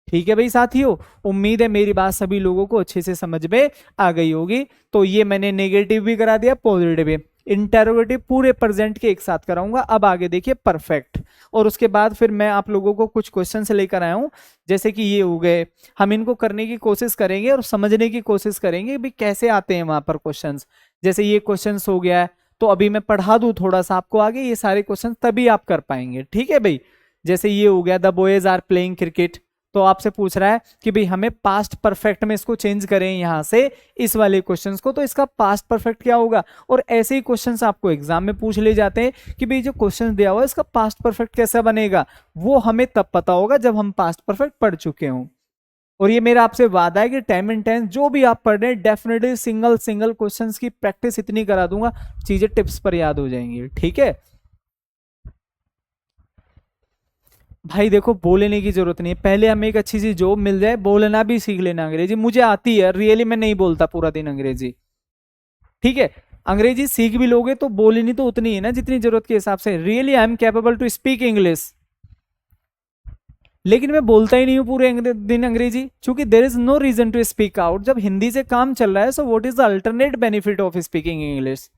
ठीक है भाई साथियों, उम्मीद है मेरी बात सभी लोगों को अच्छे से समझ में आ गई होगी। तो ये मैंने नेगेटिव भी करा दिया, पॉजिटिव भी। इंटेरोगेटिव पूरे प्रेजेंट के एक साथ कराऊंगा। अब आगे देखिए परफेक्ट, और उसके बाद फिर मैं आप लोगों को कुछ क्वेश्चन से लेकर आया हूं, जैसे कि ये हो गए। हम इनको करने की कोशिश करेंगे और समझने की कोशिश करेंगे भी कैसे आते हैं वहां पर क्वेश्चन। जैसे ये क्वेश्चन हो गया है, तो अभी मैं पढ़ा दूं थोड़ा सा आपको आगे, ये सारे क्वेश्चन तभी आप कर पाएंगे। ठीक है भाई, जैसे ये हो गया, the boys are playing cricket. तो आपसे पूछ रहा है कि भाई हमें पास्ट परफेक्ट में इसको चेंज करें यहां से इस वाले क्वेश्चंस को, तो इसका पास्ट परफेक्ट क्या होगा। और ऐसे ही क्वेश्चंस आपको एग्जाम में पूछ ले जाते हैं कि भाई जो क्वेश्चन दिया हुआ है इसका पास्ट परफेक्ट कैसा बनेगा। वो हमें तब पता होगा जब हम पास्ट परफेक्ट पढ़ चुके हों। और ये मेरा आपसे वादा है कि टाइम एंड टेंस जो भी आप पढ़ रहे हैं, डेफिनेटली सिंगल सिंगल क्वेश्चंस की प्रैक्टिस इतनी करा दूंगा, चीजें टिप्स पर याद हो जाएंगी। ठीक है भाई, देखो बोलने की जरूरत नहीं है, पहले हमें एक अच्छी सी जॉब मिल जाए, बोलना भी सीख लेना। अंग्रेजी मुझे आती है रियली, मैं नहीं बोलता पूरा दिन अंग्रेजी। ठीक है, अंग्रेजी सीख भी लोगे तो बोलनी तो उतनी है ना जितनी जरूरत के हिसाब से। Really I am capable to speak English, लेकिन मैं बोलता ही नहीं हूं पूरे दिन अंग्रेजी, क्योंकि there is no reason to speak out. जब हिंदी से काम चल रहा है, so what is the alternate benefit of speaking English.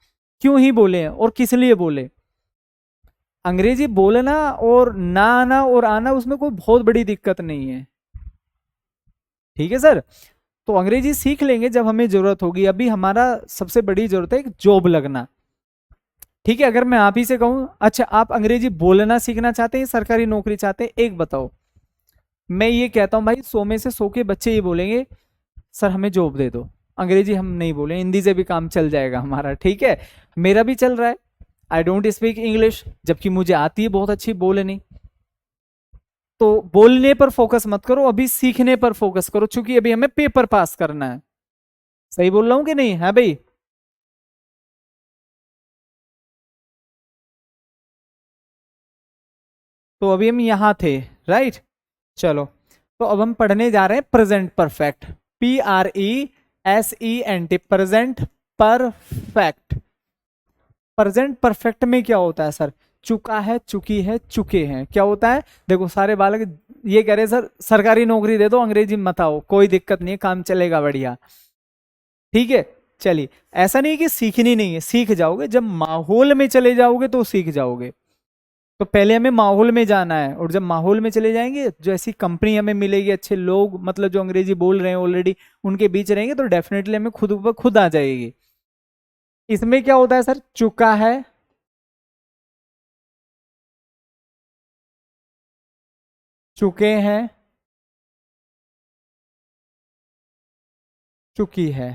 क्यों ही बोले हैं और किस लिए बोले। अंग्रेजी बोलना और ना आना और आना, उसमें कोई बहुत बड़ी दिक्कत नहीं है। ठीक है सर, तो अंग्रेजी सीख लेंगे जब हमें जरूरत होगी। अभी हमारा सबसे बड़ी जरूरत है एक जॉब लगना। ठीक है, अगर मैं आप ही से कहूं, अच्छा आप अंग्रेजी बोलना सीखना चाहते हैं, सरकारी नौकरी चाहते हैं, एक बताओ। मैं ये कहता हूं भाई 100 में से 100 के बच्चे ये बोलेंगे सर हमें जॉब दे दो, अंग्रेजी हम नहीं बोले, हिंदी से भी काम चल जाएगा हमारा। ठीक है, मेरा भी चल रहा है, आई डोंट स्पीक इंग्लिश, जबकि मुझे आती है बहुत अच्छी बोलनी। तो बोलने पर फोकस मत करो, अभी सीखने पर फोकस करो, क्योंकि अभी हमें पेपर पास करना है। सही बोल रहा हूं कि नहीं है भाई। तो अभी हम यहां थे, राइट। चलो, तो अब हम पढ़ने जा रहे हैं present perfect, PRESENT, present perfect. Present perfect में क्या होता है सर, चुका है, चुकी है, चुके हैं, क्या होता है। देखो सारे बालक ये कह रहे हैं सर सरकारी नौकरी दे दो, अंग्रेजी मत आओ, कोई दिक्कत नहीं है, काम चलेगा बढ़िया। ठीक है, चलिए, ऐसा नहीं कि सीखनी नहीं है, सीख जाओगे, जब माहौल में चले जाओगे तो सीख जाओगे। तो पहले हमें माहौल में जाना है, और जब माहौल में चले जाएंगे, जो ऐसी कंपनी हमें मिलेगी, अच्छे लोग मतलब जो अंग्रेजी बोल रहे हैं ऑलरेडी, उनके बीच रहेंगे, तो डेफिनेटली हमें खुद ब खुद आ जाएगी। इसमें क्या होता है सर, चुका है, चुके हैं, चुकी है,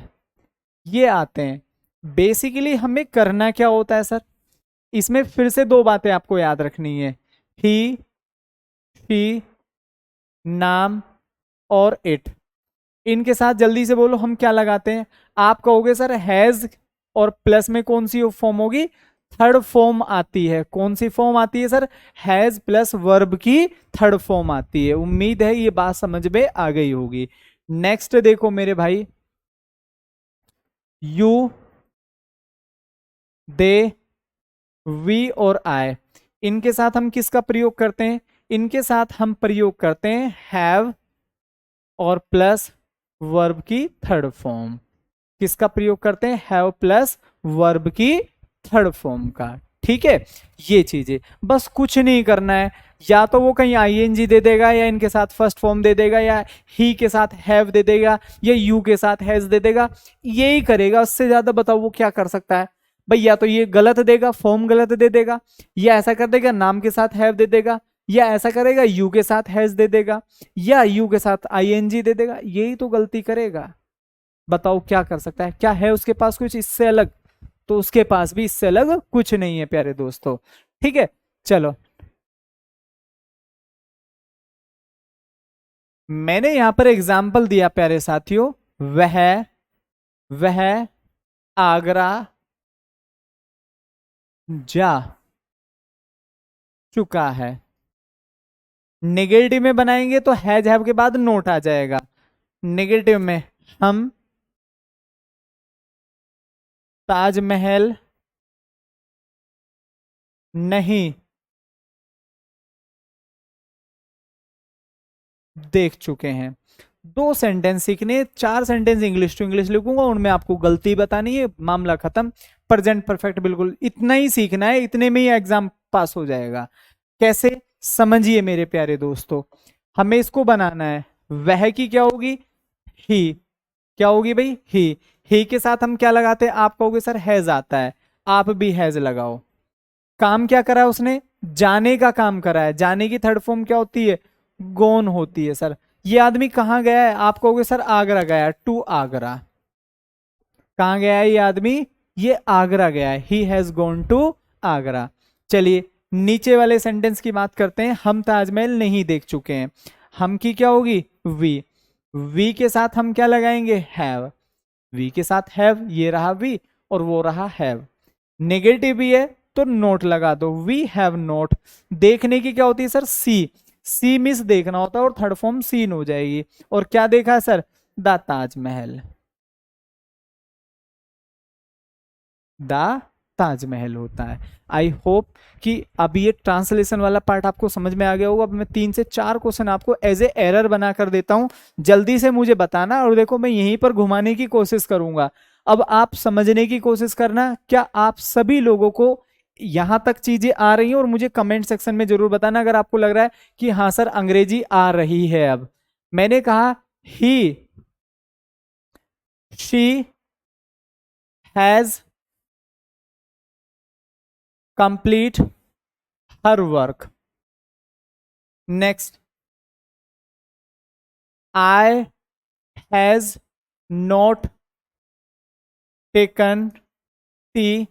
ये आते हैं। बेसिकली हमें करना क्या होता है सर, इसमें फिर से दो बातें आपको याद रखनी है, ही, शी, नाम और इट। इनके साथ जल्दी से बोलो हम क्या लगाते हैं। आप कहोगे सर हैज और प्लस में कौन सी फॉर्म होगी, थर्ड फॉर्म आती है। कौन सी फॉर्म आती है सर, हैज प्लस वर्ब की थर्ड फॉर्म आती है। उम्मीद है ये बात समझ में आ गई होगी। नेक्स्ट देखो मेरे भाई, यू, दे, वी और आई, इनके साथ हम किसका प्रयोग करते हैं, इनके साथ हम प्रयोग करते हैं हैव और प्लस वर्ब की थर्ड फॉर्म। किसका प्रयोग करते हैं, हैव प्लस वर्ब की थर्ड फॉर्म का। ठीक है, ये चीजें बस, कुछ नहीं करना है। या तो वो कहीं आईएनजी दे देगा, या इनके साथ फर्स्ट फॉर्म दे देगा, या ही के साथ हैव दे देगा, या यू के साथ हैज दे देगा, यही करेगा। उससे ज्यादा बताओ वो क्या कर सकता है भाई। या तो ये गलत देगा, फॉर्म गलत दे देगा, या ऐसा कर देगा नाम के साथ हैव दे देगा, या ऐसा करेगा यू के साथ हैज दे देगा, या यू के साथ आईएनजी दे देगा। यही तो गलती करेगा। बताओ क्या कर सकता है, क्या है उसके पास कुछ इससे अलग, तो उसके पास भी इससे अलग कुछ नहीं है प्यारे दोस्तों। ठीक है, चलो, मैंने यहां पर एग्जाम्पल दिया प्यारे साथियों, वह, वह आगरा जा चुका है। नेगेटिव में बनाएंगे तो हैज हैव के बाद नोट आ जाएगा। नेगेटिव में हम ताजमहल नहीं देख चुके हैं। दो सेंटेंस सीखने, चार सेंटेंस इंग्लिश टू इंग्लिश लिखूंगा, उनमें आपको गलती बतानी है, मामला खत्म। प्रेजेंट परफेक्ट बिल्कुल इतना ही सीखना है, इतने में ही एग्जाम पास हो जाएगा। कैसे, समझिए मेरे प्यारे दोस्तों, हमें इसको बनाना है। वह की क्या होगी, ही, क्या होगी भाई, ही के साथ हम क्या लगाते हैं, आप कहोगे सर हैज आता है, आप भी हैज लगाओ। काम क्या करा है उसने, जाने का काम करा है। जाने की थर्ड फॉर्म क्या होती है, गोन होती है। सर ये आदमी कहाँ गया है, आप कहोगे सर आगरा गया है, टू आगरा। कहाँ गया है ये आदमी, ये आगरा गया है, he has gone to Agra. चलिए नीचे वाले सेंटेंस की बात करते हैं, हम ताजमहल नहीं देख चुके हैं। हम की क्या होगी, वी के साथ हम क्या लगाएंगे, हैव। वी के साथ हैव, ये रहा वी और वो रहा हैव। नेगेटिव भी है तो नोट लगा दो, वी हैव नोट। देखने की क्या होती है सर, सी मिस देखना होता है, और थर्ड फॉर्म सीन हो जाएगी। और क्या देखा है sir, the Taj Mahal, the Taj Mahal होता है। आई होप कि अब ये ट्रांसलेशन वाला पार्ट आपको समझ में आ गया होगा। अब मैं 3 से 4 क्वेश्चन आपको एज ए एरर बना कर देता हूं, जल्दी से मुझे बताना, और देखो मैं यहीं पर घुमाने की कोशिश करूंगा। अब आप समझने की कोशिश करना, क्या आप सभी लोगों को यहां तक चीजें आ रही हैं, और मुझे कमेंट सेक्शन में जरूर बताना अगर आपको लग रहा है कि हाँ सर अंग्रेजी आ रही है। अब मैंने कहा he, she has complete her work. Next, I has not taken tea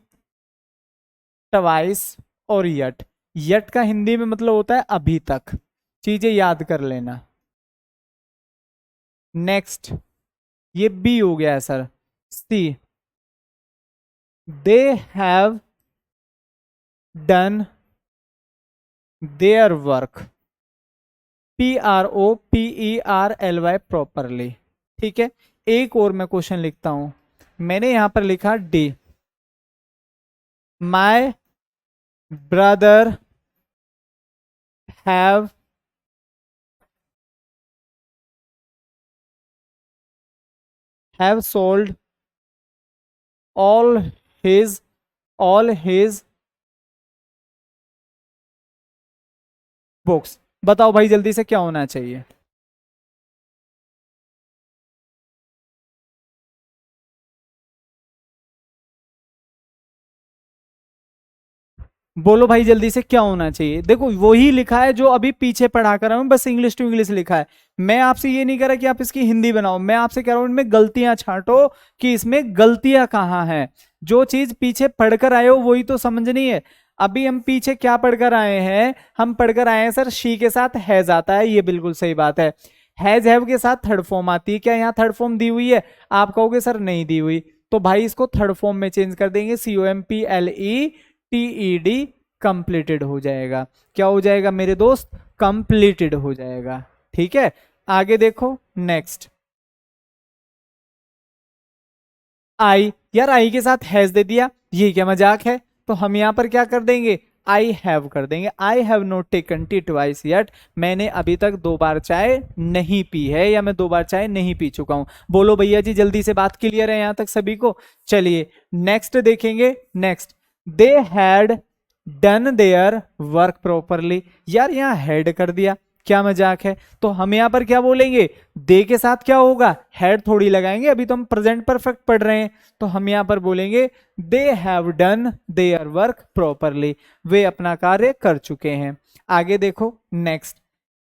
twice और yet। yet का हिंदी में मतलब होता है अभी तक। चीजें याद कर लेना। नेक्स्ट, ये बी हो गया है sir. C, they have done their work, PROPERLY properly. ठीक है, एक और मैं क्वेश्चन लिखता हूं, मैंने यहां पर लिखा D, my brother have sold all his all his books. बताओ भाई जल्दी से क्या होना चाहिए। बोलो भाई जल्दी से क्या होना चाहिए। देखो वही लिखा है जो अभी पीछे पढ़ा कर हूं, बस इंग्लिश टू इंग्लिश लिखा है। मैं आपसे ये नहीं कह रहा कि आप इसकी हिंदी बनाओ, मैं आपसे कह रहा हूं इनमें गलतियां छांटो कि इसमें गलतियां कहाँ हैं। जो चीज पीछे पढ़कर आए हो वही तो समझनी है। अभी हम पीछे क्या पढ़कर आए हैं, हम पढ़कर आए हैं सर शी के साथ हैज आता है, ये बिल्कुल सही बात है। हैज हैव के साथ थर्ड फॉर्म आती है, क्या यहाँ थर्ड फॉर्म दी हुई है? आप कहोगे सर नहीं दी हुई, तो भाई इसको थर्ड फॉर्म में चेंज कर देंगे, COMPLETED, कंप्लीटेड हो जाएगा। क्या हो जाएगा मेरे दोस्त? कंप्लीटेड हो जाएगा। ठीक है, आगे देखो नेक्स्ट। आई, यार आई के साथ हैज दे दिया, ये क्या मजाक है? तो हम यहां पर क्या कर देंगे? आई हैव कर देंगे। I have not taken T twice yet, मैंने अभी तक 2 बार चाय नहीं पी है, या मैं 2 बार चाय नहीं पी चुका हूं। बोलो भैया जी जल्दी से, बात क्लियर है यहां तक सभी को? चलिए नेक्स्ट देखेंगे। Next, they had done their work properly, यार यहां हैड कर दिया, क्या मजाक है? तो हम यहां पर क्या बोलेंगे? दे के साथ क्या होगा? हैड थोड़ी लगाएंगे, अभी तो हम प्रेजेंट परफेक्ट पढ़ रहे हैं। तो हम यहां पर बोलेंगे they have done their work properly, वे अपना कार्य कर चुके हैं। आगे देखो नेक्स्ट,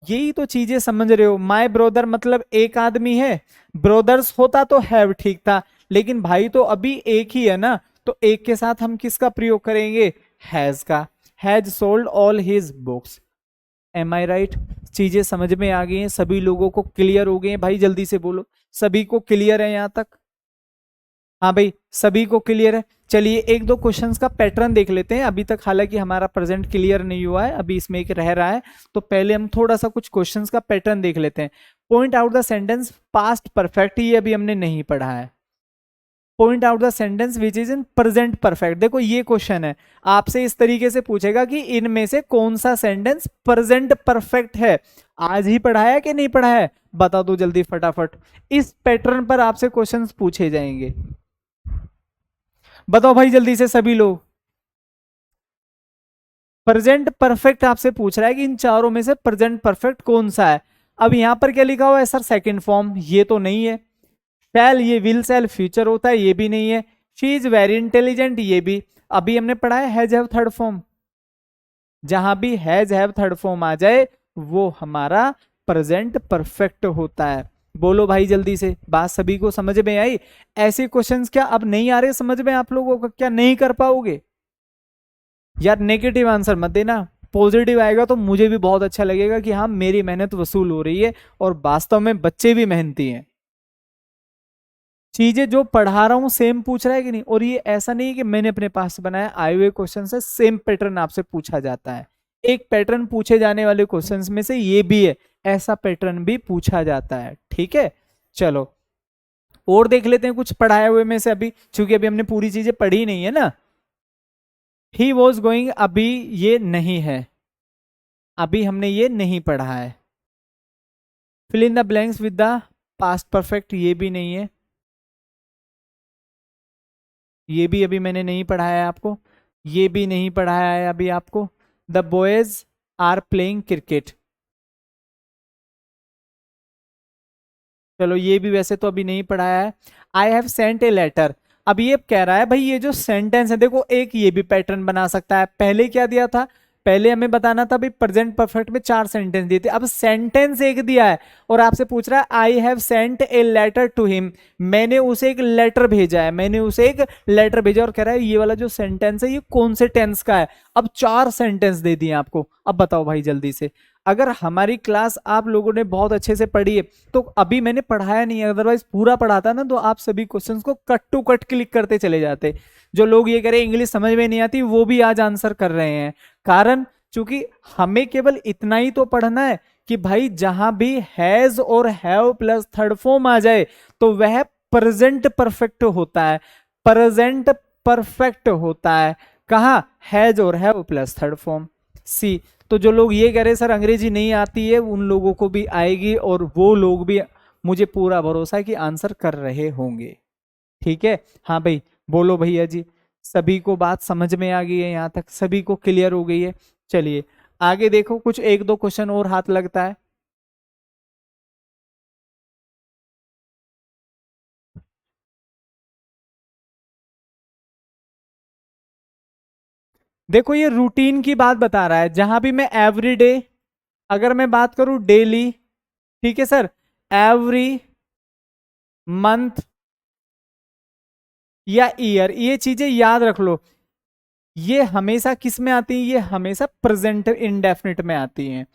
यही तो चीजें समझ रहे हो। माय ब्रोदर मतलब एक आदमी है, ब्रोदर्स होता तो हैव ठीक था, लेकिन भाई तो अभी एक ही है ना, तो एक के साथ हम किसका प्रयोग करेंगे? हैज का। Has sold all his books. Am I right? चीजें समझ में आ गई हैं सभी लोगों को? क्लियर हो गई हैं भाई? जल्दी से बोलो, सभी को क्लियर है यहां तक? हाँ भाई सभी को क्लियर है। चलिए एक दो क्वेश्चंस का पैटर्न देख लेते हैं। अभी तक हालांकि हमारा प्रेजेंट क्लियर नहीं हुआ है, अभी इसमें एक रह रहा है, तो पहले हम थोड़ा सा कुछ क्वेश्चंस का पैटर्न देख लेते हैं। Point out the sentence past perfect, ये अभी हमने नहीं पढ़ा है। Point out the sentence which is in present perfect, देखो ये क्वेश्चन है, आपसे इस तरीके से पूछेगा कि इनमें से कौन सा सेंटेंस प्रेजेंट परफेक्ट है। आज ही पढ़ाया कि नहीं पढ़ा है? बता दो जल्दी फटाफट। इस पैटर्न पर आपसे क्वेश्चंस पूछे जाएंगे। बताओ भाई जल्दी से सभी लोग। प्रेजेंट परफेक्ट आपसे पूछ रहा है कि इन चारों में से प्रेजेंट परफेक्ट कौन सा है। अब यहां पर क्या लिखा हुआ है सर? सेकंड फॉर्म, ये तो नहीं है। शैल, ये विल शैल फ्यूचर होता है, ये भी नहीं है। शी इज वेरी इंटेलिजेंट, ये भी। अभी हमने पढ़ा है हैज हैव थर्ड फॉर्म, जहां भी हैज हैव थर्ड फॉर्म आ जाए वो हमारा प्रेजेंट परफेक्ट होता है। बोलो भाई जल्दी से, बात सभी को समझ में आई? ऐसे क्वेश्चंस क्या अब नहीं आ रहे समझ में आप लोगों को? क्या नहीं कर पाओगे? यार नेगेटिव आंसर मत देना, पॉजिटिव आएगा तो मुझे भी बहुत अच्छा लगेगा कि हाँ मेरी मेहनत वसूल हो रही है, और वास्तव में बच्चे भी मेहनती हैं। चीजें जो पढ़ा रहा हूं सेम पूछ रहा है कि नहीं? और ये ऐसा नहीं कि मैंने अपने पास से बनाया, आए हुए क्वेश्चन से सेम पैटर्न आपसे पूछा जाता है। एक पैटर्न पूछे जाने वाले क्वेश्चंस में से ये भी है, ऐसा पैटर्न भी पूछा जाता है। ठीक है, चलो और देख लेते हैं कुछ पढ़ाए हुए में से, अभी चूंकि अभी हमने पूरी चीजें पढ़ी नहीं है ना। ही वॉज गोइंग, अभी ये नहीं है, अभी हमने ये नहीं पढ़ा है। Fill in the blanks with the past perfect, ये भी नहीं है, ये भी अभी मैंने नहीं पढ़ाया है आपको, ये भी नहीं पढ़ाया है अभी आपको। The boys are playing cricket, चलो ये भी वैसे तो अभी नहीं पढ़ाया है। I have sent a letter, अब ये कह रहा है भाई ये जो सेंटेंस है, देखो एक ये भी पैटर्न बना सकता है। पहले क्या दिया था? पहले हमें बताना था भाई प्रेजेंट परफेक्ट में 4 सेंटेंस दिए थे, अब सेंटेंस एक दिया है और आपसे पूछ रहा है I have sent a letter to him, मैंने उसे एक लेटर भेजा है, मैंने उसे एक लेटर भेजा, और कह रहा है ये वाला जो सेंटेंस है ये कौन से टेंस का है। अब 4 सेंटेंस दे दिए आपको, अब बताओ भाई जल्दी से। अगर हमारी क्लास आप लोगों ने बहुत अच्छे से पढ़ी है तो अभी मैंने पढ़ाया नहीं है, अदरवाइज पूरा पढ़ाता ना तो आप सभी क्वेश्चंस को कट टू कट क्लिक करते चले जाते। जो लोग ये कह रहे इंग्लिश समझ में नहीं आती वो भी आज आंसर कर रहे हैं, कारण चूंकि हमें केवल इतना ही तो पढ़ना है कि भाई जहां भी हैज और हैव प्लस थर्ड फॉर्म आ जाए तो वह प्रेजेंट परफेक्ट होता है, प्रेजेंट परफेक्ट होता है। कहा? हैज और हैव प्लस थर्ड फॉर्म। सी, तो जो लोग ये कह रहे सर अंग्रेजी नहीं आती है उन लोगों को भी आएगी, और वो लोग भी मुझे पूरा भरोसा है कि आंसर कर रहे होंगे। ठीक है, हाँ भाई बोलो भैया जी, सभी को बात समझ में आ गई है? यहां तक सभी को क्लियर हो गई है? चलिए आगे देखो, कुछ एक दो क्वेश्चन और हाथ लगता है। देखो ये रूटीन की बात बता रहा है, जहां भी मैं एवरीडे, अगर मैं बात करूं डेली, ठीक है सर, एवरी मंथ या ईयर, ये चीजें याद रख लो। ये हमेशा किस में आती है? ये हमेशा प्रेजेंट इंडेफिनिट में आती है।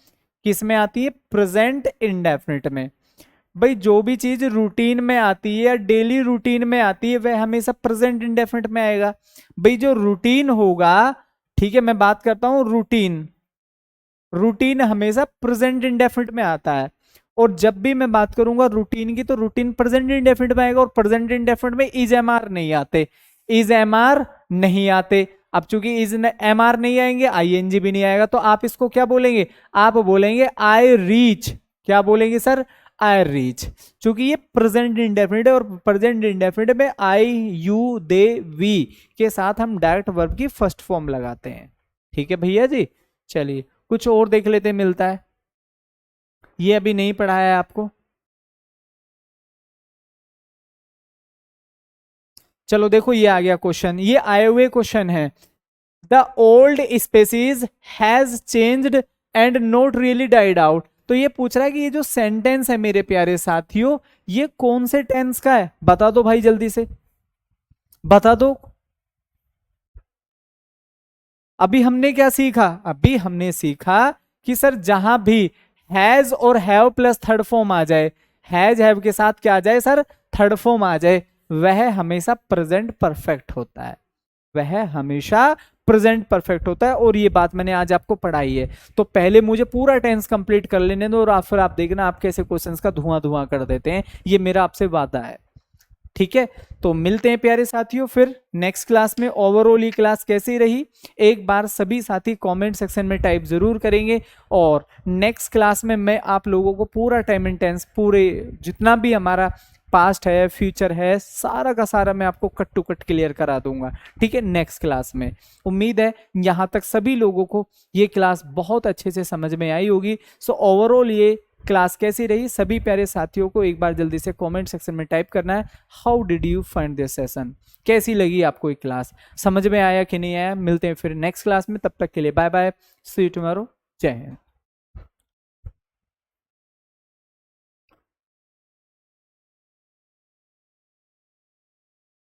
किस में आती है? प्रेजेंट इंडेफिनिट में। भाई जो भी चीज रूटीन में आती है या डेली रूटीन में आती है वह हमेशा प्रेजेंट इंडेफिनिट में आएगा। भाई जो रूटीन होगा, ठीक है, मैं बात करता हूं रूटीन, रूटीन हमेशा प्रेजेंट इंडेफिनिट में आता है। और जब भी मैं बात करूंगा रूटीन की, तो रूटीन प्रेजेंट इंडेफिनिट में आएगा, और प्रेजेंट इंडेफिनिट में इज एम आर नहीं आते, इज एम आर नहीं आते। अब चूंकि इज एम आर नहीं आएंगे, आईएनजी भी नहीं आएगा, तो आप इसको क्या बोलेंगे? आप बोलेंगे आई रीच। क्या बोलेंगे सर? I reach. चूंकि ये प्रेजेंट इंडेफिनिट है, और प्रेजेंट इंडेफिनिट में आई, यू, दे, वी के साथ हम डायरेक्ट वर्ब की फर्स्ट फॉर्म लगाते हैं। ठीक है भैया जी, चलिए कुछ और देख लेते मिलता है। ये अभी नहीं पढ़ाया है आपको, चलो देखो ये आ गया क्वेश्चन, ये आए हुए क्वेश्चन है। The old species has changed and not really died out. तो ये पूछ रहा है कि ये जो सेंटेंस है मेरे प्यारे साथियों, ये कौन से टेंस का है? बता दो भाई जल्दी से, बता दो। अभी हमने क्या सीखा? अभी हमने सीखा कि सर जहां भी हैज और हैव प्लस थर्ड फॉर्म आ जाए, हैज हैव के साथ क्या आ जाए सर? थर्ड फॉर्म आ जाए, वह हमेशा प्रेजेंट परफेक्ट होता है। वह हमेशा प्रेजेंट परफेक्ट होता है, और ये बात मैंने आज आपको पढ़ाई है। तो पहले मुझे पूरा टेंस कंप्लीट कर लेने दो, और फिर आप देखना आप कैसे क्वेश्चंस का धुआं धुआं कर देते हैं। ये मेरा आपसे वादा है, ठीक है? तो मिलते हैं प्यारे साथियों फिर नेक्स्ट क्लास में। ओवरऑल ये क्लास कैसी रही एक बार सभी साथी कमेंट सेक्शन में टाइप जरूर करेंगे, और नेक्स्ट क्लास में मैं आप लोगों को पूरा टाइम एंड टेंस, पूरे जितना भी हमारा पास्ट है, फ्यूचर है, सारा का सारा मैं आपको कट टू कट क्लियर करा दूंगा, ठीक है, नेक्स्ट क्लास में। उम्मीद है यहाँ तक सभी लोगों को ये क्लास बहुत अच्छे से समझ में आई होगी। सो ओवरऑल ये क्लास कैसी रही सभी प्यारे साथियों को एक बार जल्दी से कमेंट सेक्शन में टाइप करना है। How did you find this session? कैसी लगी आपको ये क्लास? समझ में आया कि नहीं आया? मिलते हैं फिर नेक्स्ट क्लास में, तब तक के लिए bye bye, see you tomorrow, Jai Hind.